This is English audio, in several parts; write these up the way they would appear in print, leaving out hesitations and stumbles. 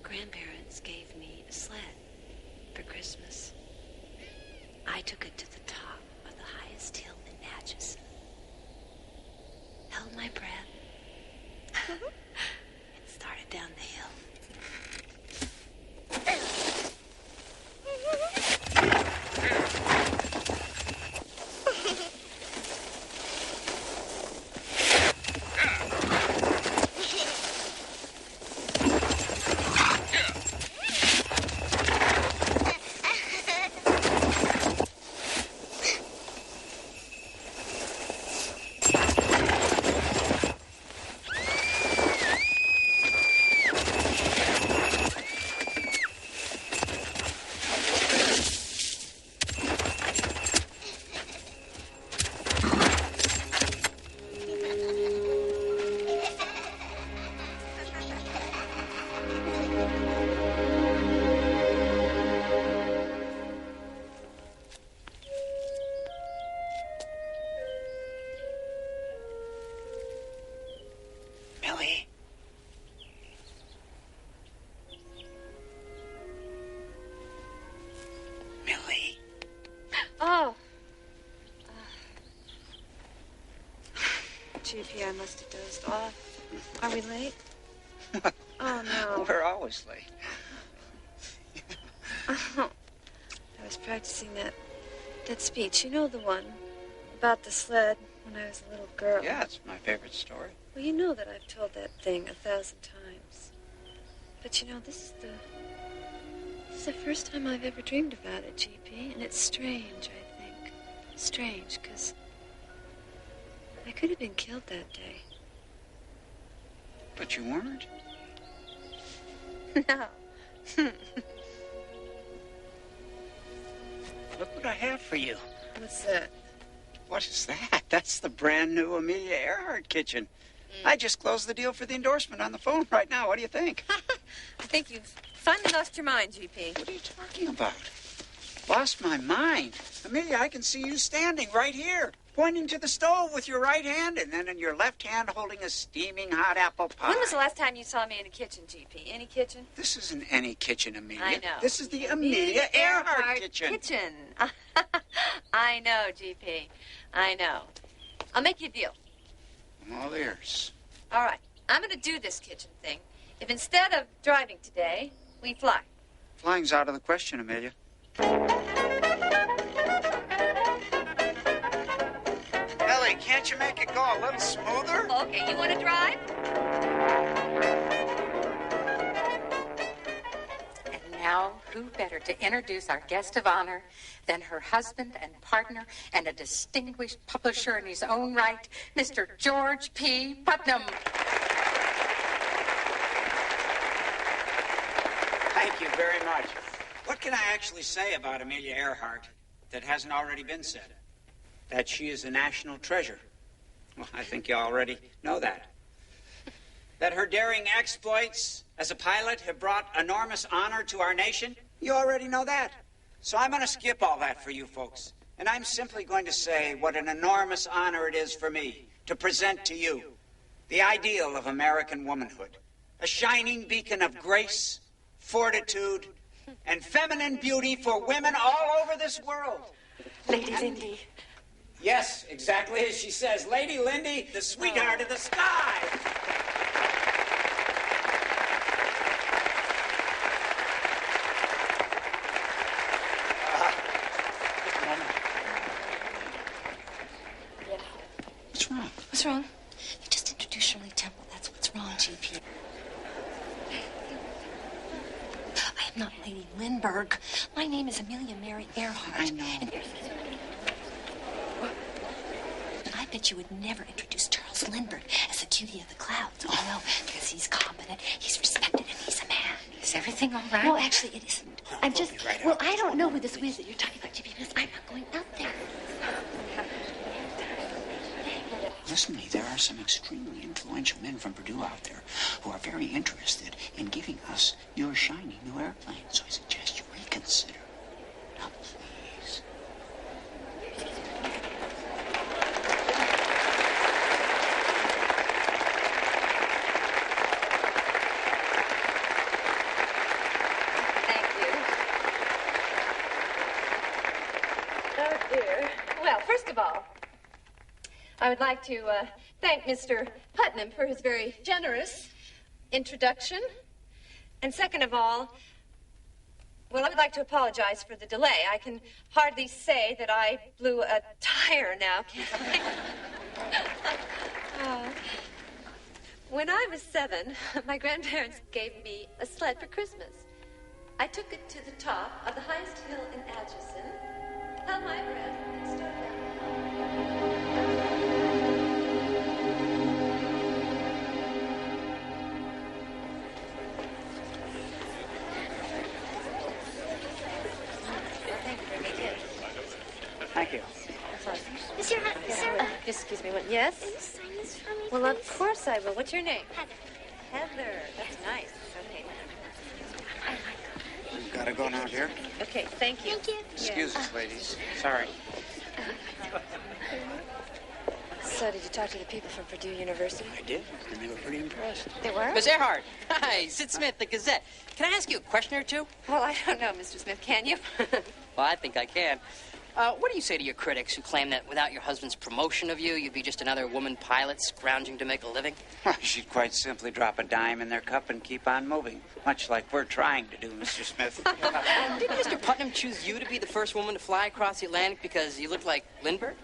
grandparents gave me a sled for Christmas. I took it to the top of the highest hill in Natchez. Held my breath. And started down the hill. GP, I must have dozed off. Are we late? Oh, no. We're always late. Oh, I was practicing that speech. You know the one about the sled when I was a little girl. Yeah, it's my favorite story. Well, you know that I've told that thing 1,000 times. But you know, this is the first time I've ever dreamed about it, GP. And it's strange, I think. Strange, because I could have been killed that day. But you weren't. No. Look what I have for you. What's that? What is that? That's the brand new Amelia Earhart kitchen. I just closed the deal for the endorsement on the phone right now. What do you think? I think you've finally lost your mind, GP. What are you talking about? Lost my mind? Amelia, I can see you standing right here, pointing to the stove with your right hand and then in your left hand holding a steaming hot apple pie. When was the last time you saw me in a kitchen, GP? Any kitchen? This isn't any kitchen, Amelia. I know. This is the Amelia Earhart kitchen. I know, GP. I know. I'll make you a deal. I'm all ears. All right. I'm going to do this kitchen thing if instead of driving today, we fly. Flying's out of the question, Amelia. Ellie, can't you make it go a little smoother? Okay, you want to drive? And now, who better to introduce our guest of honor than her husband and partner and a distinguished publisher in his own right, Mr. George P. Putnam. Thank you very much. What can I actually say about Amelia Earhart that hasn't already been said? That she is a national treasure. Well, I think you already know that. That her daring exploits as a pilot have brought enormous honor to our nation. You already know that. So I'm going to skip all that for you folks. And I'm simply going to say what an enormous honor it is for me to present to you the ideal of American womanhood. A shining beacon of grace, fortitude, and feminine beauty for women all over this world. Lady Lindy. Yes, exactly as she says. Lady Lindy, the sweetheart of the sky. What's wrong? What's wrong? You just introduced Shirley Temple. That's what's wrong, GP. I am not Lady Lindbergh. My name is Amelia Mary Earhart. I know. And I bet you would never introduce Charles Lindbergh as the cutie of the clouds. Oh, no, because he's competent, he's respected, and he's a man. Is everything all right? No, actually, it isn't. I'm just... right well, out. I don't know who this is that you're talking about, GP, because I'm not going out there. Listen to me, there are some extremely influential men from Purdue out there who are very interested in giving us your shiny new airplane. So I suggest you reconsider. Now, please. I would like to thank Mr. Putnam for his very generous introduction. And second of all, well, I would like to apologize for the delay. I can hardly say that I blew a tire now, can I? When I was 7, my grandparents gave me a sled for Christmas. I took it to the top of the highest hill in Atchison, held my breath, and started down. Thank you. Monsieur, sir. Excuse me, yes? Will you sign this for me? Well, of course I will. What's your name? Heather. Heather. That's nice. Okay. We've got to go now, dear. Okay, thank you. Thank you. Excuse us, ladies. Sorry. So, did you talk to the people from Purdue University? I did, and they were pretty impressed. They were? Miss Earhart. Hi, Sid Smith, the Gazette. Can I ask you a question or two? Well, I don't know, Mr. Smith. Can you? Well, I think I can. What do you say to your critics who claim that without your husband's promotion of you, you'd be just another woman pilot scrounging to make a living? Well, she'd quite simply drop a dime in their cup and keep on moving, much like we're trying to do, Mr. Smith. Didn't Mr. Putnam choose you to be the first woman to fly across the Atlantic because you look like Lindbergh?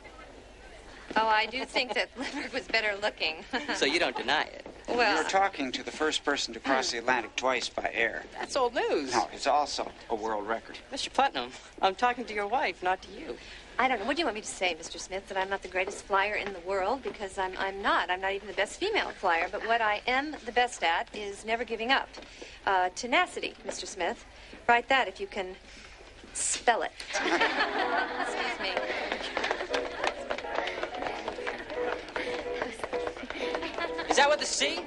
Oh, I do think that Lindbergh was better looking. So you don't deny it? Well, You're talking to the first person to cross the Atlantic twice by air. That's old news. No, it's also a world record. Mr. Putnam, I'm talking to your wife, not to you. I don't know. What do you want me to say, Mr. Smith? That I'm not the greatest flyer in the world? Because I'm not. I'm not even the best female flyer. But what I am the best at is never giving up. Tenacity, Mr. Smith. Write that if you can spell it. Excuse me. Is that with the C?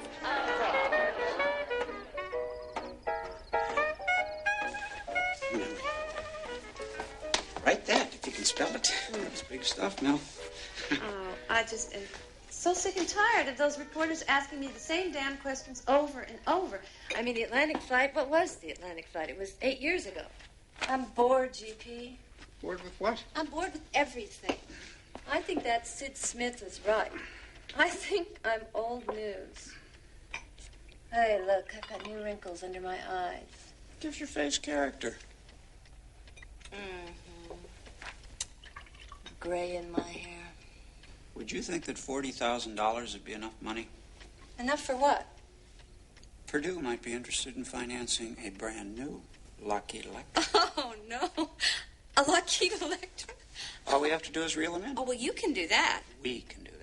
Write that if you can spell it. It's big stuff, Mel. I just am so sick and tired of those reporters asking me the same damn questions over and over. I mean, the Atlantic flight, what was the Atlantic flight? It was 8 years ago. I'm bored, GP. Bored with what? I'm bored with everything. I think that Sid Smith is right. I think I'm old news. Hey, look, I've got new wrinkles under my eyes. Gives your face character. Gray in my hair. Would you think that $40,000 would be enough money? Enough for what? Purdue might be interested in financing a brand new Lockheed Electric. Oh, no. A Lockheed Electric? All we have to do is reel them in. Oh, well, you can do that. We can do that.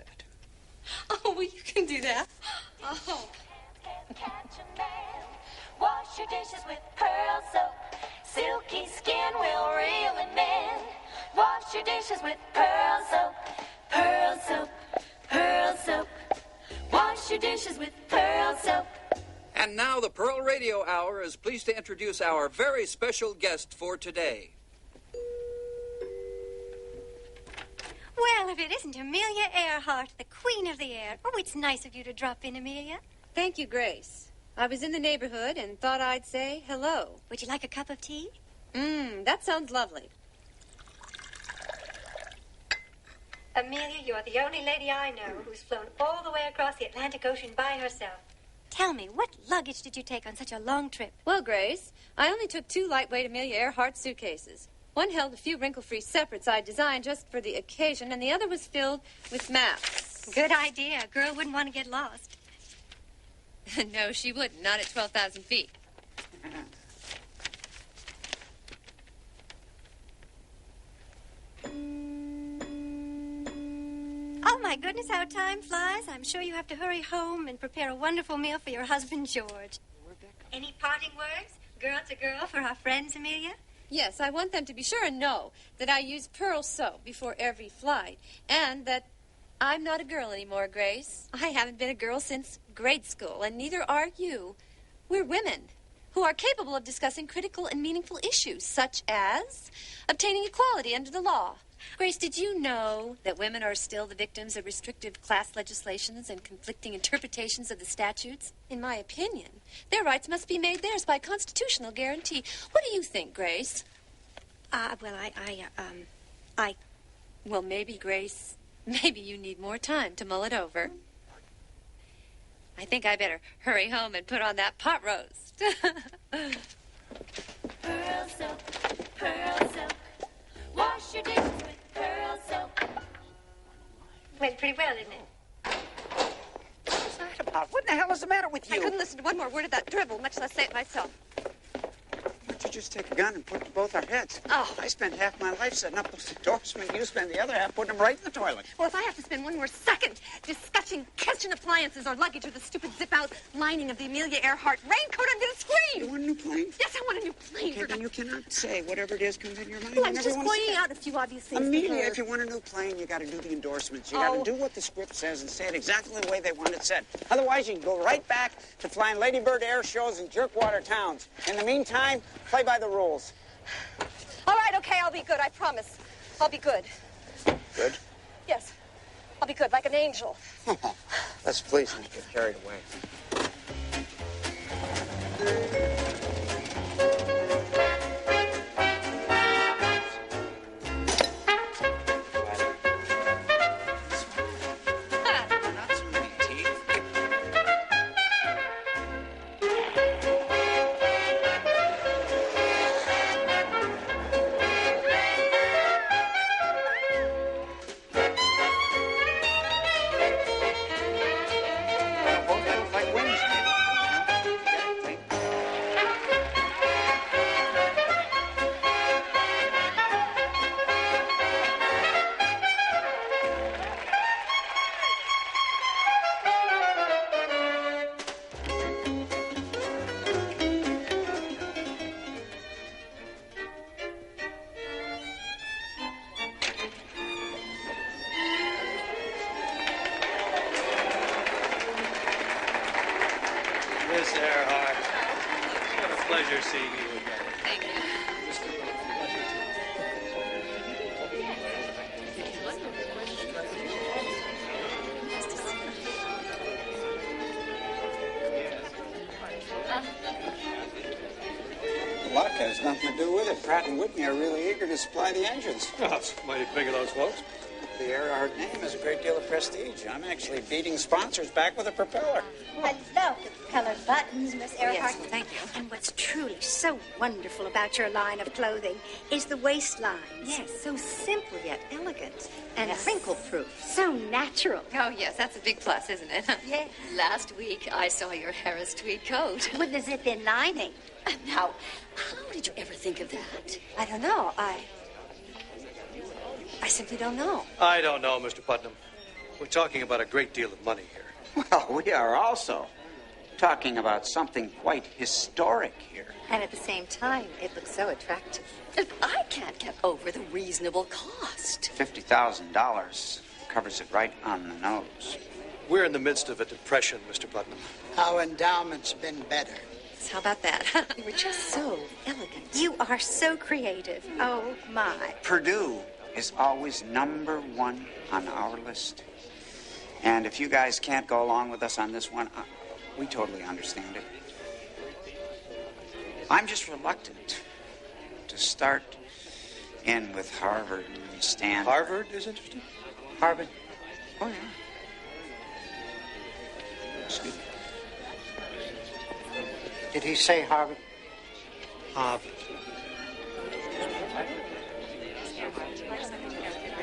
Oh, well, you can do that. Oh. Wash your dishes with pearl soap. Silky skin will reel and mend. Wash your dishes with pearl soap. Pearl soap. Pearl soap. Wash your dishes with pearl soap. And now the Pearl Radio Hour is pleased to introduce our very special guest for today. Well, if it isn't Amelia Earhart, the queen of the air. Oh, it's nice of you to drop in, Amelia. Thank you, Grace. I was in the neighborhood and thought I'd say hello. Would you like a cup of tea? That sounds lovely. Amelia, you're the only lady I know who's flown all the way across the Atlantic Ocean by herself. Tell me, what luggage did you take on such a long trip? Well, Grace, I only took 2 lightweight Amelia Earhart suitcases. One held a few wrinkle-free separates I designed just for the occasion, and the other was filled with maps. Good idea. A girl wouldn't want to get lost. No, she wouldn't. Not at 12,000 feet. Oh, my goodness, how time flies. I'm sure you have to hurry home and prepare a wonderful meal for your husband, George. Any parting words? Girl to girl for our friends, Amelia? Yes, I want them to be sure and know that I use pearl soap before every flight, and that I'm not a girl anymore, Grace. I haven't been a girl since grade school, and neither are you. We're women who are capable of discussing critical and meaningful issues, such as obtaining equality under the law. Grace, did you know that women are still the victims of restrictive class legislations and conflicting interpretations of the statutes? In my opinion, their rights must be made theirs by constitutional guarantee. What do you think, Grace? Well, Well, maybe, Grace, maybe you need more time to mull it over. I think I better hurry home and put on that pot roast. Pearl soap, pearl soap. Wash your dishes with pearl soap. Went pretty well, didn't it? What's that about? What in the hell is the matter with you? I couldn't listen to one more word of that dribble, much less say it myself. Why don't you just take a gun and put it to both our heads? Oh. I spent half my life setting up those endorsements. You spend the other half putting them right in the toilet. Well, if I have to spend one more second discussing kitchen appliances or luggage or the stupid zip-out lining of the Amelia Earhart raincoat, I'm going to scream. You want a new plane? Yes, I want a new plane. Okay, then you cannot say whatever it is comes in your mind. Well, You I'm never just wanna pointing say it. out a few obvious things. Amelia, to her. if you want a new plane, you got to do the endorsements. You Oh. got to do what the script says and say it exactly the way they want it said. Otherwise, you can go right back to flying Ladybird air shows in jerkwater towns. In the meantime, play by the rules. All right, okay, I'll be good, I promise. I'll be good. Good? Yes, I'll be good, like an angel. Let's please not get carried away. Not so many teeth. Both look like wings, maybe. Miss Earhart, it's been a pleasure seeing you again. Thank you. Luck has nothing to do with it. Pratt & Whitney are really eager to supply the engines. Oh, it's mighty big of those folks. The Earhart name has a great deal of prestige. I'm actually beating sponsors back with a propeller. I love the colored buttons, Miss Earhart. Yes, thank you. And what's truly so wonderful about your line of clothing is the waistlines. Yes, so simple yet elegant. And Yes. wrinkle-proof. So natural. Oh, yes, that's a big plus, isn't it? Yes. Last week, I saw your Harris tweed coat. With the zip-in lining. Now, how did you ever think of that? I don't know. I simply don't know. I don't know, Mr. Putnam. We're talking about a great deal of money here. Well, we are also talking about something quite historic here. And at the same time, it looks so attractive. Look, I can't get over the reasonable cost. $50,000 covers it right on the nose. We're in the midst of a depression, Mr. Putnam. Our endowment's been better. So how about that? You were just so elegant. You are so creative. Oh, my. Purdue is always #1 on our list. And if you guys can't go along with us on this one, we totally understand it. I'm just reluctant to start in with Harvard and Stanford. Harvard is interested? Harvard? Oh, yeah. Excuse me. Did he say Harvard? Harvard.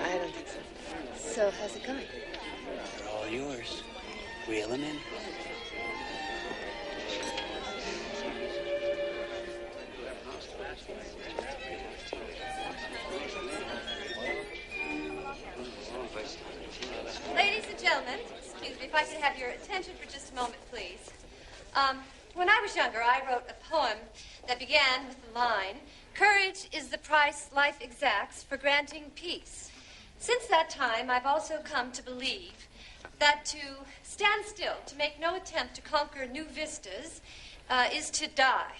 I don't think so. So how's it going? They're all yours. Reel them in. Ladies and gentlemen, excuse me, if I could have your attention for just a moment, please. When I was younger, I wrote a poem that began with the line, "Courage is the price life exacts for granting peace." Since that time, I've also come to believe that to stand still, to make no attempt to conquer new vistas, is to die.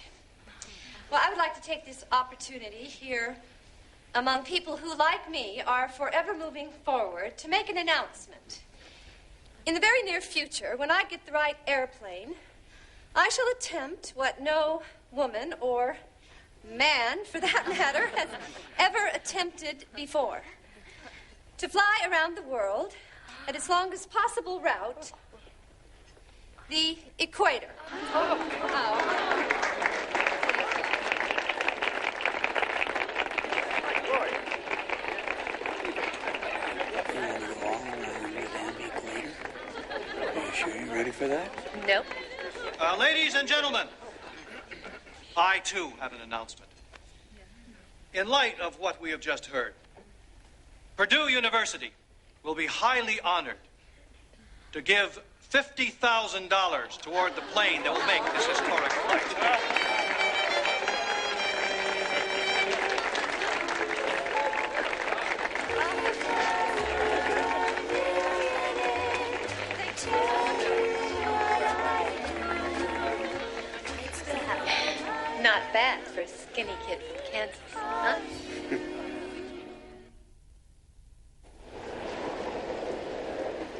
Well, I would like to take this opportunity here among people who, like me, are forever moving forward to make an announcement. In the very near future, when I get the right airplane, I shall attempt what no woman or man, for that matter, has ever attempted before. to fly around the world at its longest possible route, the equator. Ready for that? Nope. Ladies and gentlemen, I, too, have an announcement. In light of what we have just heard, Purdue University will be highly honored to give $50,000 toward the plane that will make this historic flight. Not bad for a skinny kid from Kansas, huh?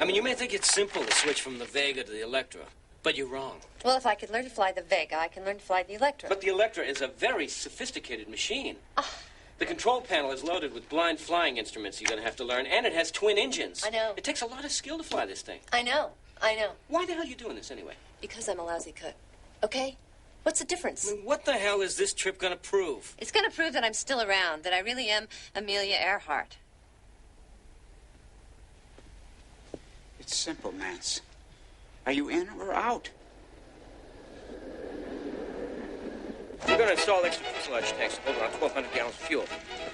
I mean, you may think it's simple to switch from the Vega to the Electra, but you're wrong. Well, if I could learn to fly the Vega, I can learn to fly the Electra. But the Electra is a very sophisticated machine. The control panel is loaded with blind flying instruments you're going to have to learn, and it has twin engines. I know. It takes a lot of skill to fly this thing. I know. Why the hell are you doing this anyway? Because I'm a lousy cook. Okay? What's the difference? I mean, what the hell is this trip going to prove? It's going to prove that I'm still around, that I really am Amelia Earhart. It's simple, Nance. Are you in or out? We're going to install extra fuselage tanks to hold around 1,200 gallons of fuel.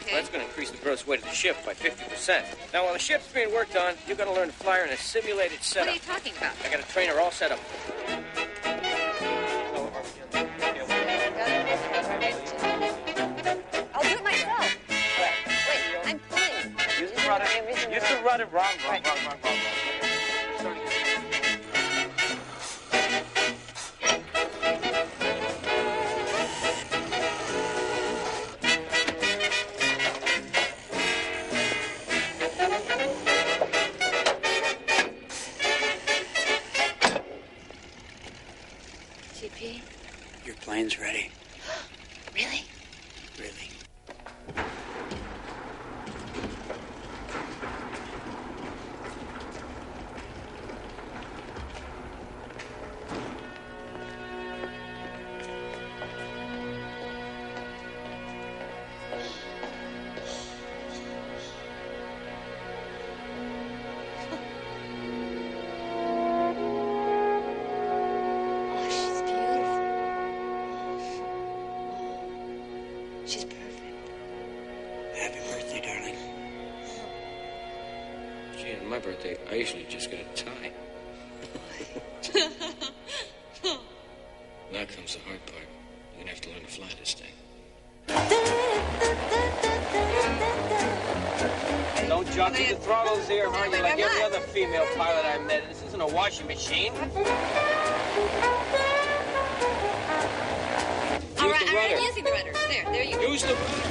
Okay. That's going to increase the gross weight of the ship by 50%. Now, while the ship's being worked on, you're going to learn to fly her in a simulated setup. What are you talking about? I got a trainer all set up. I'll do it myself. Wait, I'm pulling. You still run it wrong. GP? Your plane's ready. Really? Really. Oh, she's beautiful. She's perfect. Happy birthday, darling. Gee, on my birthday, I usually just get a tie. Now comes the hard part. You're going to have to learn to fly this thing. Don't jockey the throttles here, huh? You're like every other female pilot I met. This isn't a washing machine. All right, I'm using the rudder. There you go. Use the rudder.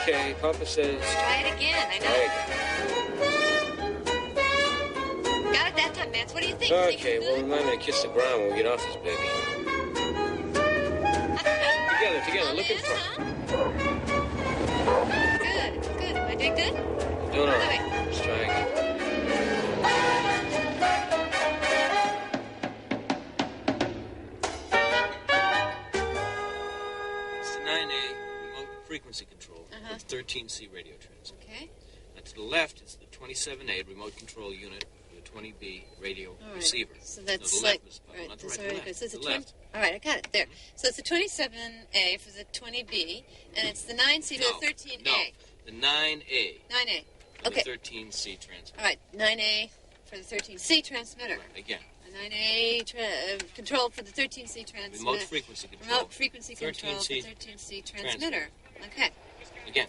Okay, Papa says... Try it again, I know. Got it that time, Vance. What do you think? Okay, well, remind me to kiss the ground when we get off this baby. Together, look in front. Good. Am I doing good? Doing all right. Let's try again. It's the 9A remote frequency control with 13C radio transmitter. Okay. And to the left, it's the 27A remote control unit with a 20B radio receiver. So that's no, the like... left, Right, not the that's right, already the good. left. So it's The a 20... left. All right, I got it. There. So it's the 27A for the 20B, and it's the 9C to the 13A. No, the 9A. 9A. For Okay. the 13C transmitter. All right, 9A for the 13C transmitter. Right, again. 9A control for the 13C transmitter. Remote frequency control. Remote frequency control for 13C transmitter. Okay. Again.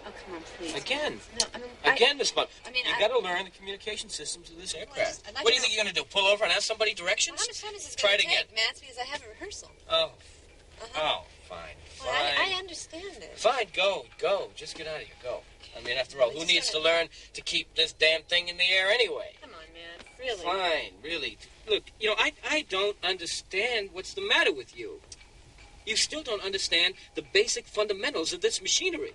Oh, come on, please. Again. No, I mean... Again, Miss Butler. I mean, You've got to learn the communication systems of this aircraft. I'd like What do to you think you're going to do? Pull over and ask somebody directions? Well, how much time is this Try going it to again. take, Matt? Because I have a rehearsal. Oh. Oh, fine. Fine. I understand it. Fine, go. Just get out of here, go. I mean, after all, who needs to learn to keep this damn thing in the air anyway? Come on, man. Really? Fine, really. Look, I don't understand what's the matter with you. You still don't understand the basic fundamentals of this machinery.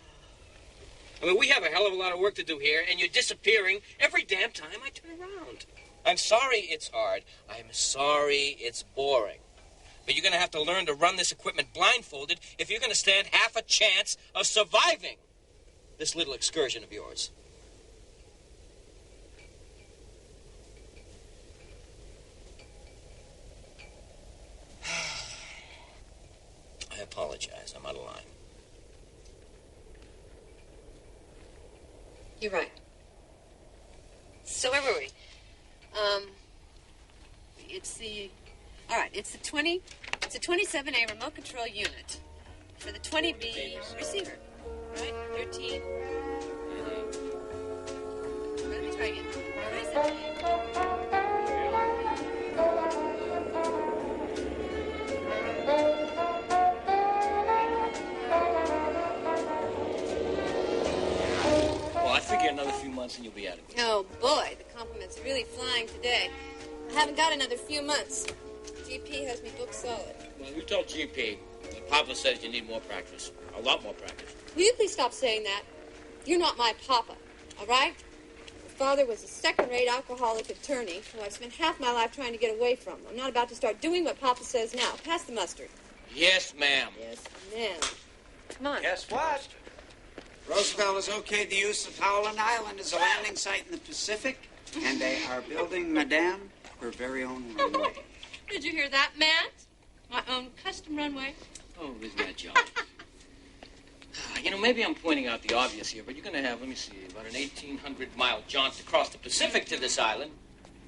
I mean, we have a hell of a lot of work to do here, and you're disappearing every damn time I turn around. I'm sorry it's hard. I'm sorry it's boring. But you're going to have to learn to run this equipment blindfolded if you're going to stand half a chance of surviving this little excursion of yours. I apologize. I'm out of line. You're right. So where were we? It's the 27A remote control unit for the 20B receiver, right? 13. Let me try again. 27A. Well, I figure another few months and you'll be out of it. Oh, boy, the compliment's really flying today. I haven't got another few months. GP has me booked solid. Well, you told GP that Papa says you need more practice. A lot more practice. Will you please stop saying that? You're not my papa, all right? Your father was a second-rate alcoholic attorney who I've spent half my life trying to get away from. I'm not about to start doing what Papa says now. Pass the mustard. Yes, ma'am. Yes, ma'am. Come on. Guess what? Roosevelt has okayed the use of Howland Island as a landing site in the Pacific, and they are building Madame her very own runway. Did you hear that, Matt? My own custom runway. Oh, isn't that jolly? Maybe I'm pointing out the obvious here, but you're going to have, let me see, about an 1,800-mile jaunt across the Pacific to this island,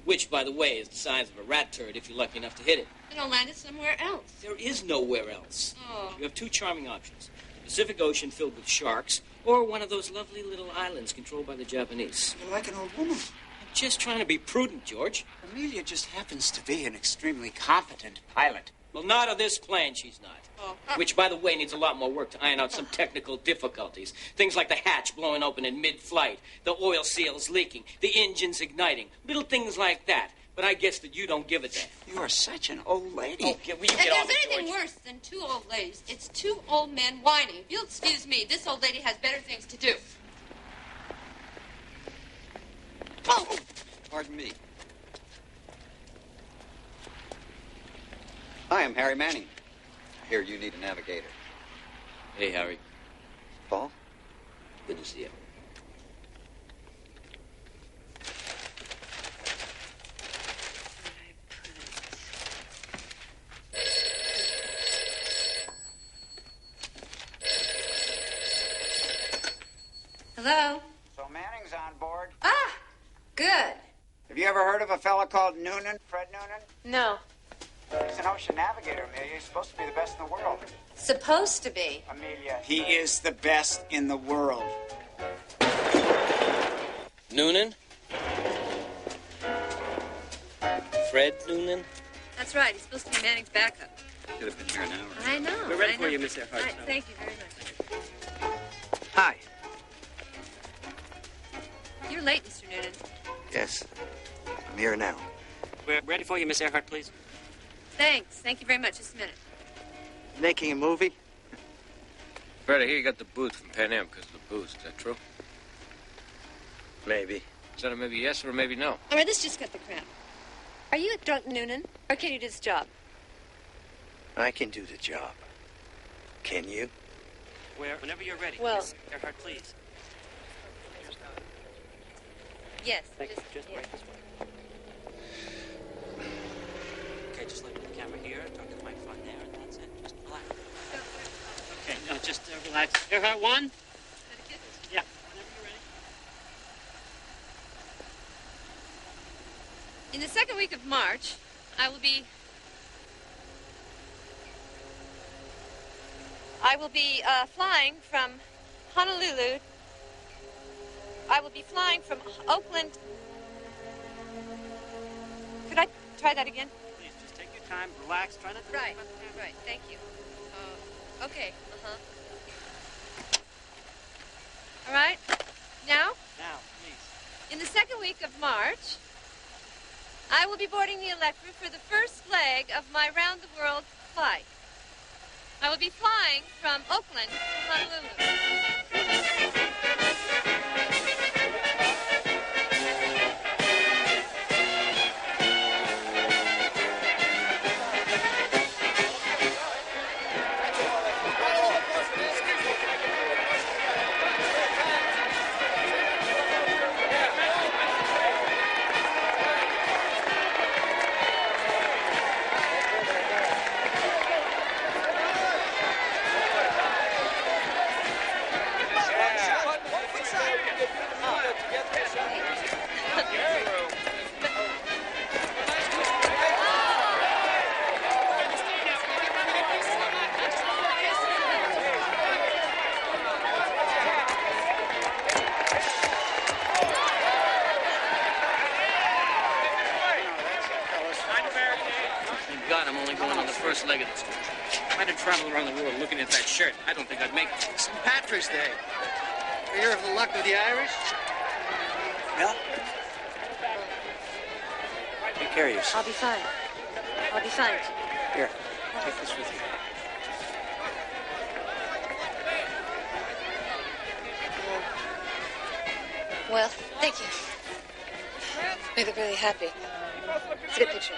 which, by the way, is the size of a rat turd if you're lucky enough to hit it. Then I'll land it somewhere else. There is nowhere else. Oh. You have two charming options. The Pacific Ocean filled with sharks, or one of those lovely little islands controlled by the Japanese. You're like an old woman. I'm just trying to be prudent, George. Amelia just happens to be an extremely competent pilot. Well, not of this plane, she's not. Oh. Which, by the way, needs a lot more work to iron out some technical difficulties. Things like the hatch blowing open in mid-flight, the oil seals leaking, the engines igniting, little things like that. But I guess that you don't give a damn. You are such an old lady. Oh, will you get If off there's it, anything George? worse than two old ladies, it's two old men whining. If you'll excuse me, this old lady has better things to do. Oh, pardon me. Hi, I'm Harry Manning. I hear you need a navigator. Hey, Harry. Paul? Good to see you. Hello? So Manning's on board. Ah, good. Have you ever heard of a fella called Noonan, Fred Noonan? No. He's an ocean navigator, Amelia. He's supposed to be the best in the world. Supposed to be. Amelia, he is the best in the world. Noonan? Fred Noonan? That's right. He's supposed to be Manning's backup. Could have been here an hour. I know. We're ready I for know. you, Miss Earhart. All right, thank you very much. Hi. You're late, Mr. Noonan. Yes. I'm here now. We're ready for you, Miss Earhart, please. Thanks. Thank you very much. Just a minute. Making a movie? Fred, I hear you got the booth from Pan Am because of the booze. Is that true? Maybe. Is that a maybe yes or a maybe no? All right, let's just cut the crap. Are you a drunk Noonan, or can you do this job? I can do the job. Can you? Whenever you're ready, Well- Miss Earhart, please. Yes. Just yeah. right this way. Okay, just look at the camera here, talk to the microphone there, and that's it. Just relax. Okay, no, just relax. Earhart, one? Yeah, whenever you're ready. In the second week of March, I will be flying from Honolulu. I will be flying from Oakland. Could I try that again? Please, just take your time, relax, try not to... Right. Thank you. Okay, All right. Now? Now, please. In the second week of March, I will be boarding the Electra for the first leg of my round-the-world flight. I will be flying from Oakland to Honolulu. God, I'm only going on the first leg of this trip. If I had to travel around the world looking at that shirt, I don't think I'd make it. St. Patrick's Day. You hear of the luck of the Irish? Well, take care of yourself. I'll be fine. I'll be fine. Here, take this with you. Well, thank you. You look really happy. It's a good picture.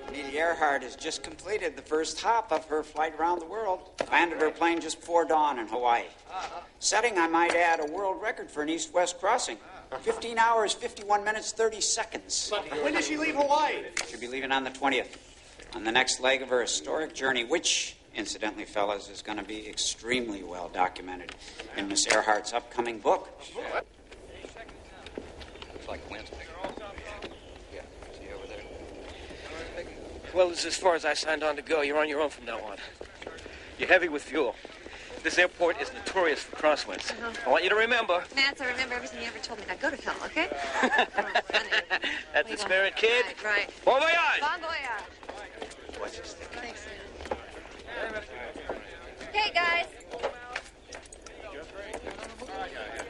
Amelia Earhart has just completed the first hop of her flight around the world. Landed her plane just before dawn in Hawaii. Setting, I might add, a world record for an east-west crossing. 15 hours, 51 minutes, 30 seconds. When does she leave Hawaii? She'll be leaving on the 20th, on the next leg of her historic journey, which, incidentally, fellas, is going to be extremely well documented in Miss Earhart's upcoming book. Looks like Clint's picking. Yeah, see over there? Well, this is as far as I signed on to go. You're on your own from now on. You're heavy with fuel. This airport is notorious for crosswinds. I want you to remember. Nance, I remember everything you ever told me. Now go to hell, okay? That's the spirit, kid. Right. Bon voyage! Bon voyage. What's this thing? Thanks, man. Okay, guys.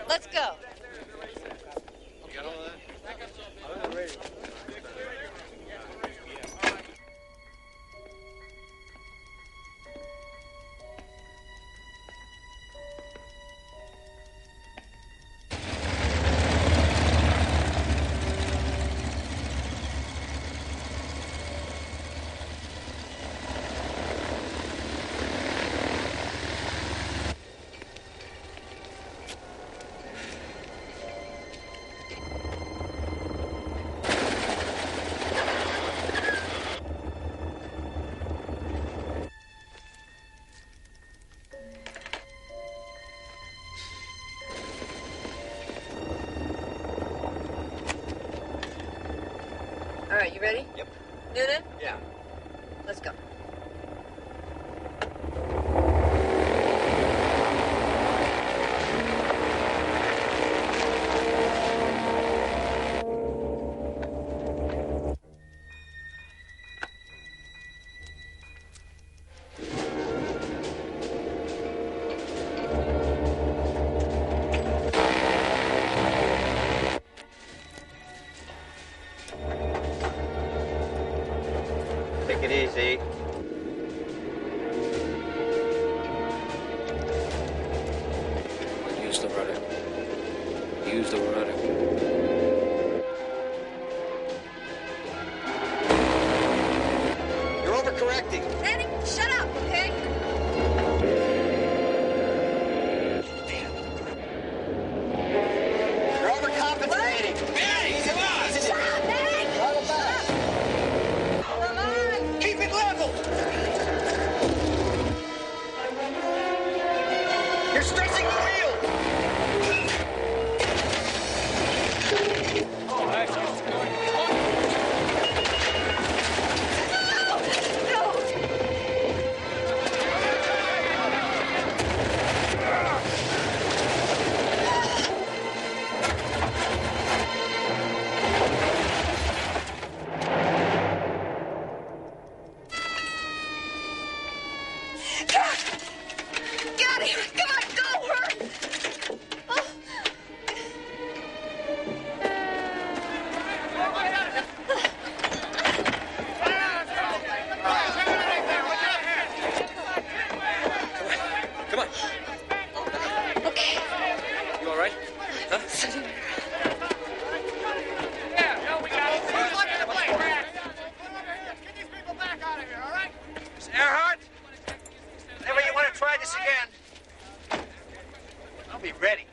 Let's go. All right, you ready? Yep. Noonan? Yeah. Let's go. See? Use the rudder. Use the rudder. You're overcorrecting. Danny, shut up, okay? You're overcompensating. Hey, come on. Stop, Danny! Throttle back. Come on! Keep it level. You're stressing the wheel. Get him! Come on, go, hurry! Oh. Come on. Okay. You all right? Huh? Miss Earhart? Whenever you want to try this again, I'll be ready.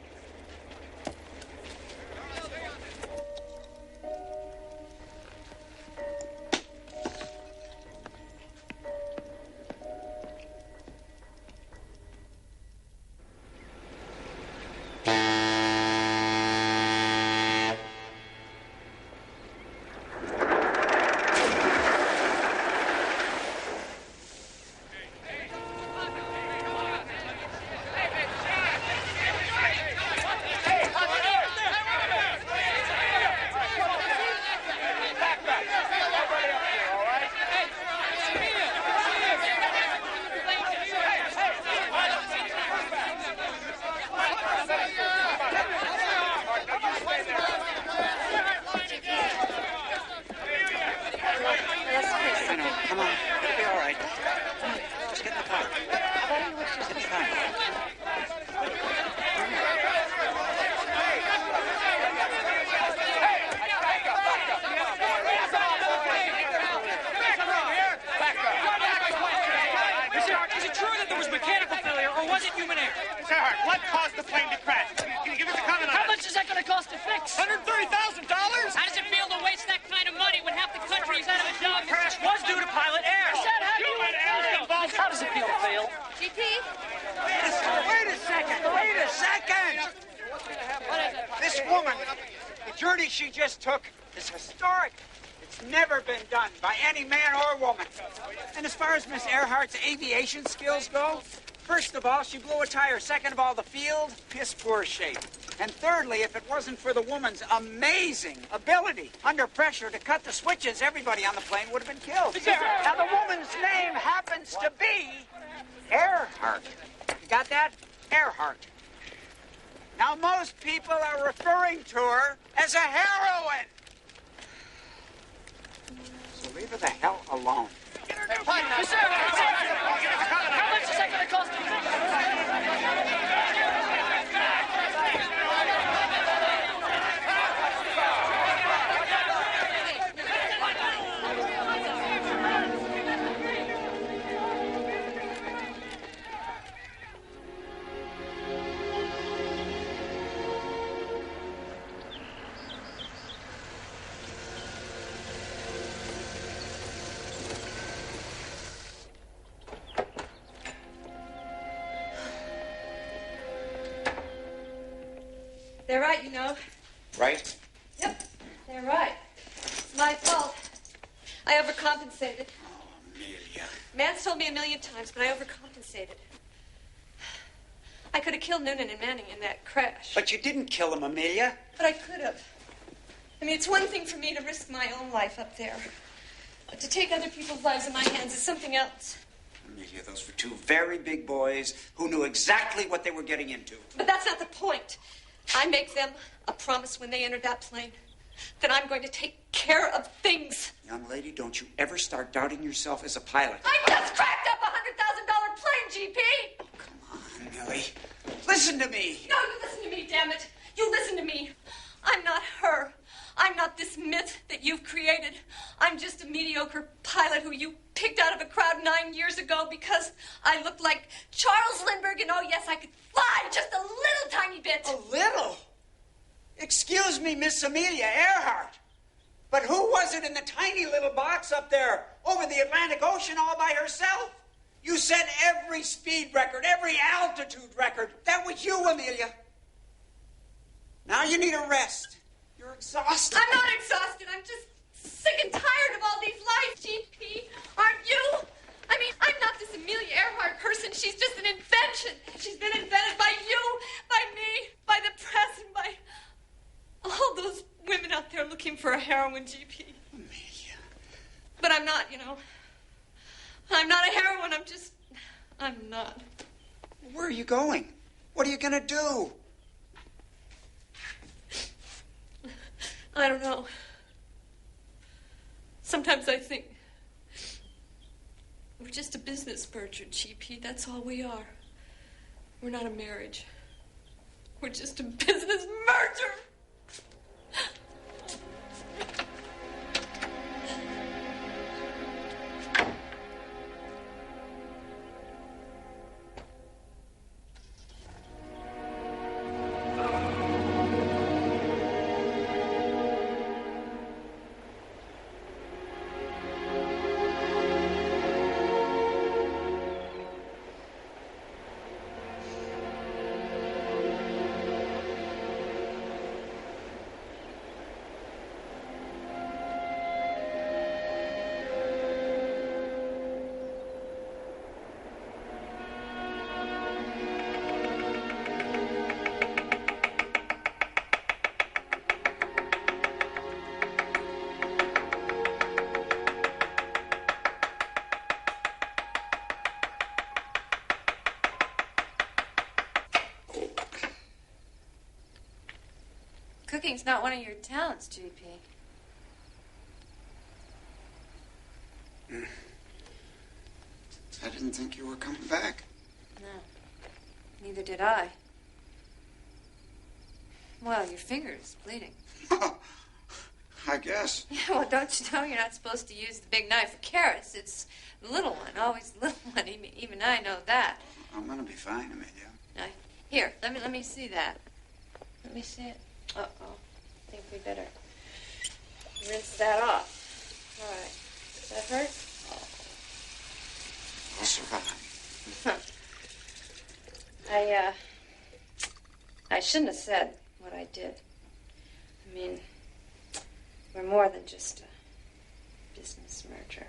I know. Come on. It'll be all right. Come on. Just get in the car. Just get in the car. Is it true that there was mechanical failure, or was it human error? Miss Earhart, what caused the plane to crash? Can you give us a comment on How that? much is that going to cost to fix? $130,000? How does it feel to waste that kind of money when half the country is out of a job? The crash was due to pilot error. Is that how you Human error involves... How does it feel to fail? GP? Wait a second. Wait a second. This woman, the journey she just took is historic. It's never been done by any man or woman. And as far as Miss Earhart's aviation skills go, first of all, she blew a tire. Second of all, the field, piss poor shape. And thirdly, if it wasn't for the woman's amazing ability under pressure to cut the switches, everybody on the plane would have been killed. Now, the woman's name happens to be Earhart. You got that? Earhart. Now, most people are referring to her as a heroine. So leave her the hell alone. How much is that going to cost to fix? They're right, you know. Right? Yep, they're right. It's my fault. I overcompensated. Amelia. Mance told me a million times, but I overcompensated. I could have killed Noonan and Manning in that crash. But you didn't kill him, Amelia. But I could have. I mean, it's one thing for me to risk my own life up there. But to take other people's lives in my hands is something else. Amelia, those were two very big boys who knew exactly what they were getting into. But that's not the point. I make them a promise when they entered that plane. then I'm going to take care of things. Young lady, don't you ever start doubting yourself as a pilot. I just cracked up a $100,000 plane, GP. Oh, come on, Millie. Listen to me. No, you listen to me, damn it. You listen to me. I'm not her. I'm not this myth that you've created. I'm just a mediocre pilot who you picked out of a crowd 9 years ago because I looked like Charles Lindbergh, and oh yes, I could fly just a little tiny bit. A little? Excuse me, Miss Amelia Earhart. But who was it in the tiny little box up there over the Atlantic Ocean all by herself? You set every speed record, every altitude record. That was you, Amelia. Now you need a rest. You're exhausted. I'm not exhausted. I'm just sick and tired of all these lives, GP. Aren't you? I mean, I'm not this Amelia Earhart person. She's just an invention. She's been invented by you, by me, by the press, and by all those women out there looking for a heroine, GP. Amelia. But I'm not, I'm not a heroine. I'm not. Where are you going? What are you going to do? I don't know. Sometimes I think we're just a business merger, GP. That's all we are. We're not a marriage. We're just a business merger. Cooking's not one of your talents, GP. I didn't think you were coming back. No, neither did I. Well, your finger's bleeding. I guess. Yeah, well, don't you know you're not supposed to use the big knife for carrots? It's the little one, always the little one. Even I know that. I'm going to be fine, Amelia. Now, here, let me see that. Let me see it. Uh-oh. I think we better rinse that off. All right. Does that hurt? I'll survive. I shouldn't have said what I did. I mean, we're more than just a business merger.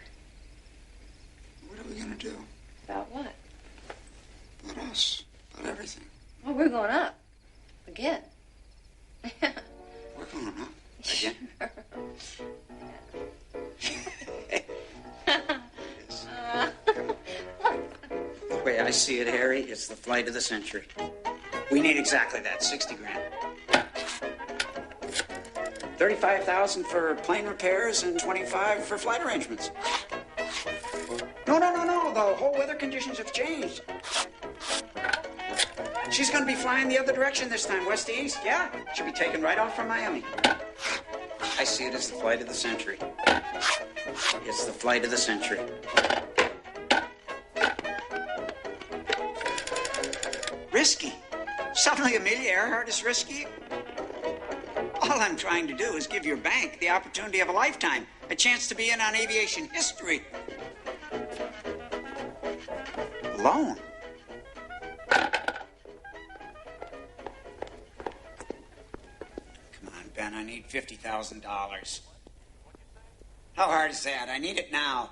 What are we going to do? About what? About us. About everything. Well, we're going up. Again. We're going up. Again? The way I see it, Harry, it's the flight of the century. We need exactly that, 60 grand. 35,000 for plane repairs and 25 for flight arrangements. No. The whole weather conditions have changed. She's going to be flying the other direction this time, west to east. Yeah, she'll be taken right off from Miami. I see it as the flight of the century. It's the flight of the century. Risky. Suddenly Amelia Earhart is risky? All I'm trying to do is give your bank the opportunity of a lifetime, a chance to be in on aviation history. Loan. Come on, Ben, I need $50,000. How hard is that? I need it now.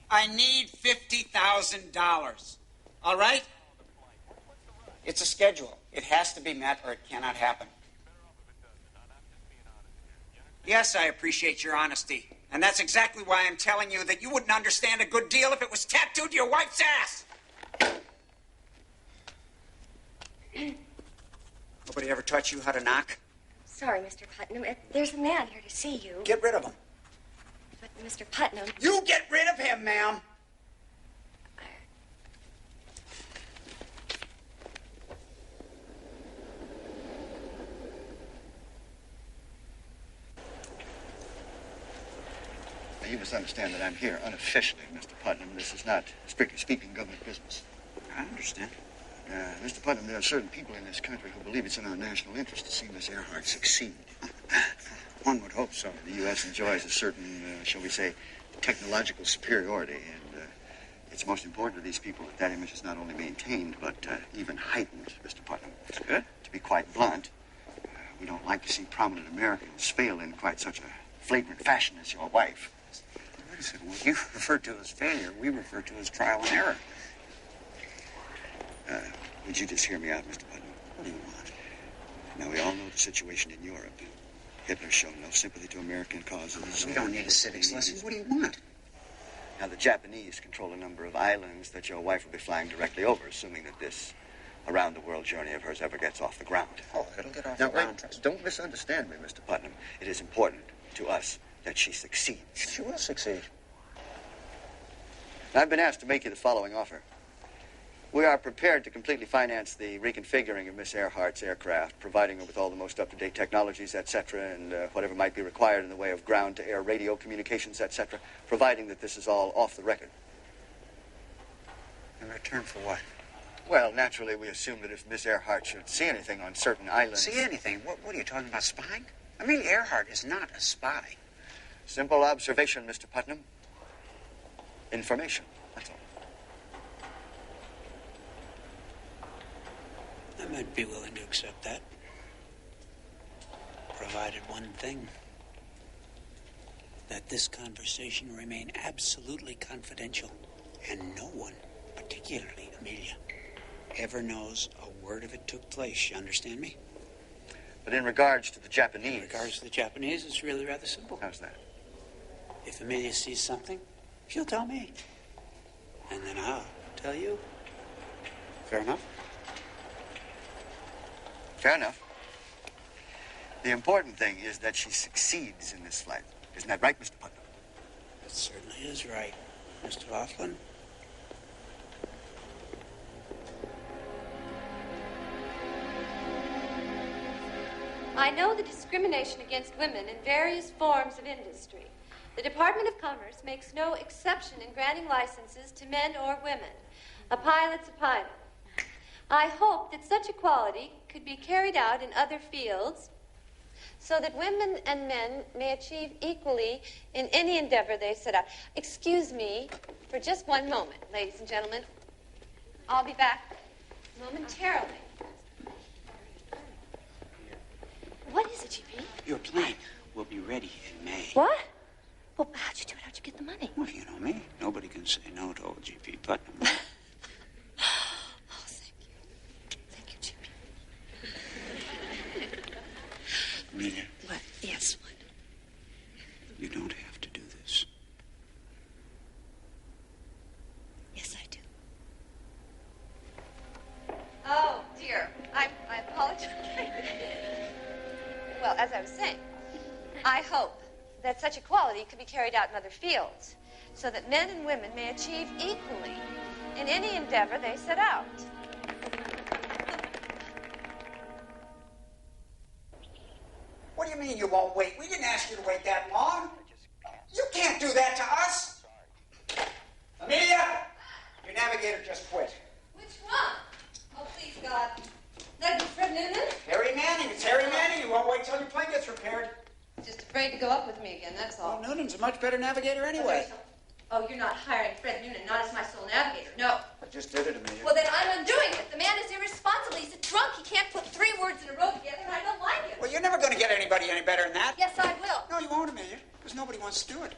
I need $50,000. All right? It's a schedule. It has to be met or it cannot happen. Yes, I appreciate your honesty. And that's exactly why I'm telling you that you wouldn't understand a good deal if it was tattooed to your wife's ass. Nobody ever taught you how to knock? sorry, Mr. Putnam. There's a man here to see you. Get rid of him. But, Mr. Putnam... You get rid of him, ma'am. You must understand that I'm here unofficially, Mr. Putnam. This is not, strictly speaking, government business. I understand. Mr. Putnam, there are certain people in this country who believe it's in our national interest to see Miss Earhart succeed. One would hope so. The U.S. enjoys a certain, shall we say, technological superiority, and it's most important to these people that that image is not only maintained, but even heightened, Mr. Putnam. That's good. To be quite blunt, we don't like to see prominent Americans fail in quite such a flagrant fashion as your wife. Wait a second. What you refer to as failure, we refer to as trial and error. Would you just hear me out, Mr. Putnam? What do you want? Now, we all know the situation in Europe. Hitler's shown no sympathy to American causes. We don't need a civics lesson. What do you want? Now, the Japanese control a number of islands that your wife will be flying directly over, assuming that this around-the-world journey of hers ever gets off the ground. Oh, it'll get off now, the ground. Don't misunderstand me, Mr. Putnam. It is important to us that she succeeds. She will succeed. I've been asked to make you the following offer. We are prepared to completely finance the reconfiguring of Miss Earhart's aircraft, providing her with all the most up-to-date technologies, etc., and whatever might be required in the way of ground-to-air radio communications, etc., providing that this is all off the record. In return for what? Well, naturally, we assume that if Miss Earhart should see anything on certain islands... See anything? What are you talking about, spying? Amelia Earhart is not a spy. Simple observation, Mr. Putnam. Information, that's all. I might be willing to accept that. Provided one thing. That this conversation remain absolutely confidential. And no one, particularly Amelia, ever knows a word of it took place. You understand me? But in regards to the Japanese... In regards to the Japanese, it's really rather simple. How's that? If Amelia sees something, she'll tell me. And then I'll tell you. Fair enough? Fair enough. The important thing is that she succeeds in this flight. Isn't that right, Mr. Putnam? It certainly is right, Mr. Laughlin. I know the discrimination against women in various forms of industry. The Department of Commerce makes no exception in granting licenses to men or women. A pilot's a pilot. I hope that such equality could be carried out in other fields so that women and men may achieve equally in any endeavor they set out. Excuse me for just one moment, ladies and gentlemen. I'll be back momentarily. What is it, GP? Your plane will be ready in May. What? Well, how'd you do it? How'd you get the money? Well, you know me. Nobody can say no to old G.P. Putnam. Oh, thank you. Thank you, GP. Amelia. What? Yes, what? You don't have to do this. Yes, I do. Oh, dear. I apologize. Well, as I was saying, I hope that such equality could be carried out in other fields so that men and women may achieve equally in any endeavor they set out. What do you mean you won't wait? We didn't ask you to wait that long. You can't do that to us. Amelia, your navigator just quit. Which one? Oh, please, God. That'd be Fred Noonan? Harry Manning. It's Harry Manning. You won't wait till your plane gets repaired. Just afraid to go up with me again, that's all. Well, Noonan's a much better navigator anyway. Oh, you're not hiring Fred Noonan, not as my sole navigator, no. I just did it, Amelia. Well, then I'm undoing it. The man is irresponsible. He's a drunk. He can't put 3 words in a row together, and I don't like it. Well, you're never going to get anybody any better than that. Yes, I will. No, you won't, Amelia, because nobody wants to do it.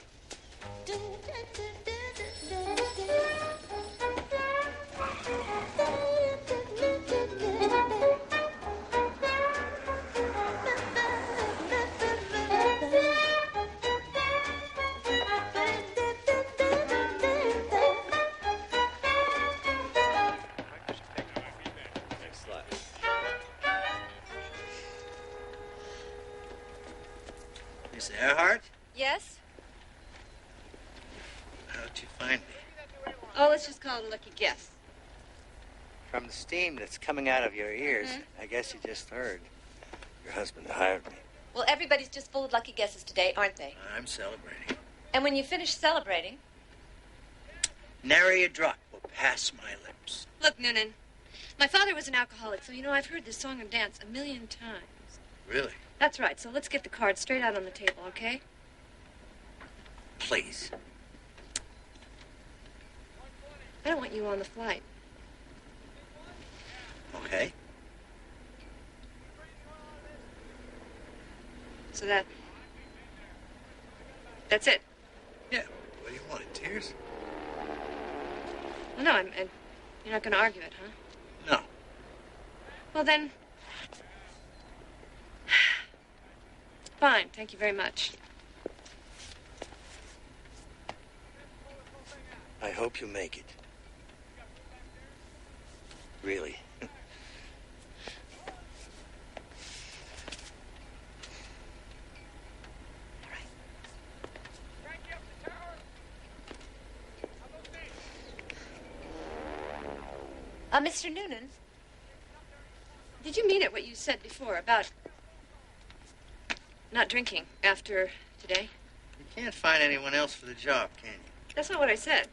Miss Earhart? Yes? How'd you find me? Oh, let's just call it a lucky guess. From the steam that's coming out of your ears, I guess you just heard. Your husband hired me. Well, everybody's just full of lucky guesses today, aren't they? I'm celebrating. And when you finish celebrating... Nary a drop will pass my lips. Look, Noonan, my father was an alcoholic, so, I've heard this song and dance 1,000,000 times. Really? That's right, so let's get the cards straight out on the table, okay? Please. I don't want you on the flight. Okay. So that's it. Yeah. What do you want? Tears? Well, no, you're not going to argue it, huh? No. Well, then... Fine, thank you very much. I hope you make it. Really. Mr. Noonan, did you mean it, what you said before about not drinking after today? You can't find anyone else for the job, can you? That's not what I said.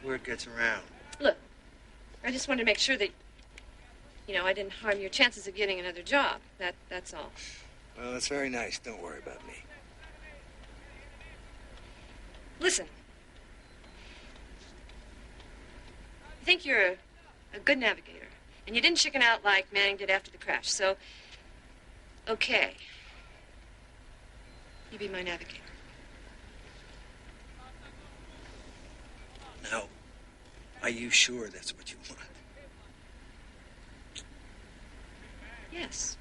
Word gets around. Look, I just wanted to make sure that, I didn't harm your chances of getting another job. That's all. Well, that's very nice. Don't worry about me. Listen. I think you're a good navigator. And you didn't chicken out like Manning did after the crash. So, okay. You be my navigator. Now, are you sure that's what you want? Yes.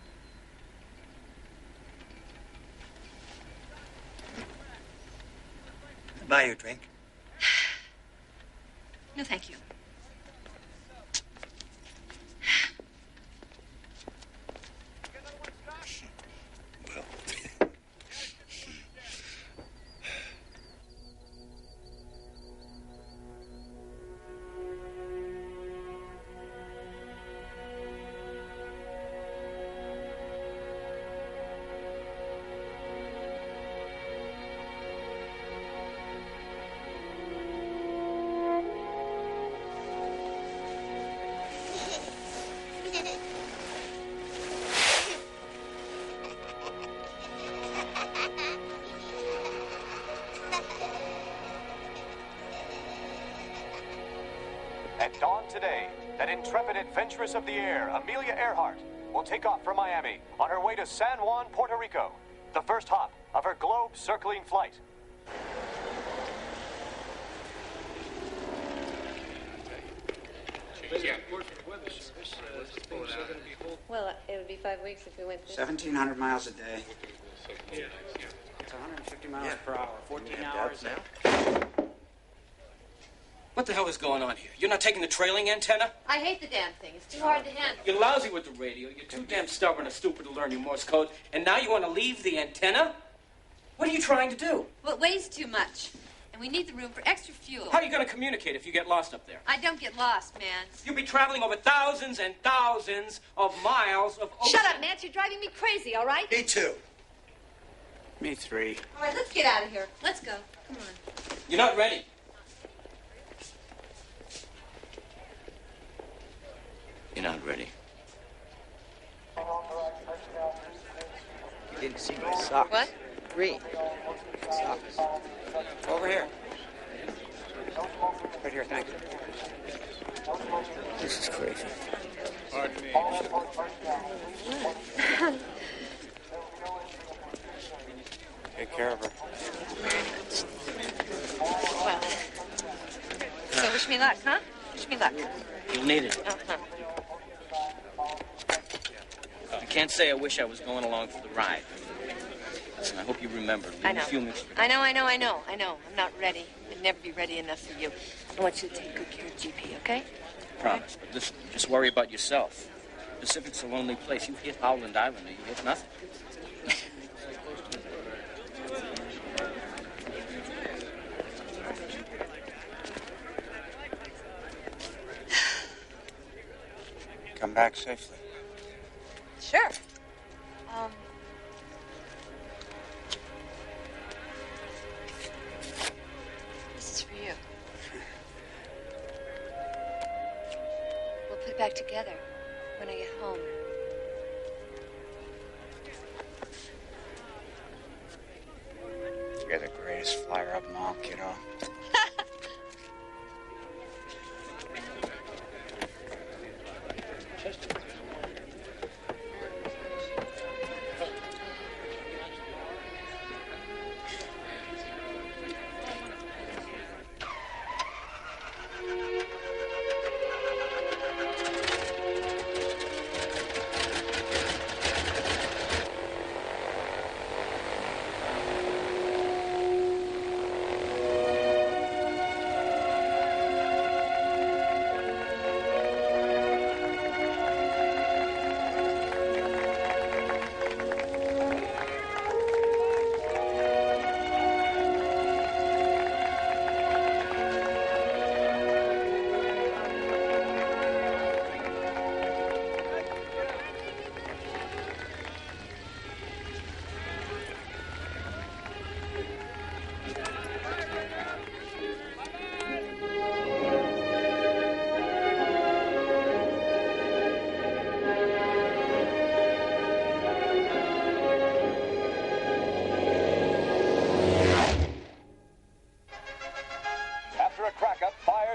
Buy you a drink? No, thank you. At dawn today, that intrepid adventuress of the air, Amelia Earhart, will take off from Miami on her way to San Juan, Puerto Rico, the first hop of her globe-circling flight. Well, it would be 5 weeks if we went... 1,700 miles a day. It's 150 miles per hour, 14 hours now. What the hell is going on here? You're not taking the trailing antenna? I hate the damn thing. It's too hard to handle. You're lousy with the radio. You're too damn stubborn and stupid to learn your Morse code. And now you want to leave the antenna? What are you trying to do? Well, it weighs too much. And we need the room for extra fuel. How are you going to communicate if you get lost up there? I don't get lost, Mance. You'll be traveling over thousands and thousands of miles of ocean. Shut up, Mance. You're driving me crazy, all right? Me too. Me three. All right, let's get out of here. Let's go. Come on. You're not ready. You're not ready. You didn't see my socks. What? 3 socks. Over here. Right here, thank you. This is crazy. Pardon me. Take care of her. Well, so wish me luck, huh? Wish me luck. You'll need it. Uh-huh. I can't say I wish I was going along for the ride. Listen, I hope you remember. I know. A few minutes. I know. I'm not ready. I'd never be ready enough for you. I want you to take good care of GP, okay? Promise. But listen, just worry about yourself. Pacific's a lonely place. You hit Howland Island, or you hit nothing. back safely? Sure. This is for you. We'll put it back together when I get home. You're the greatest flyer of them all, kiddo.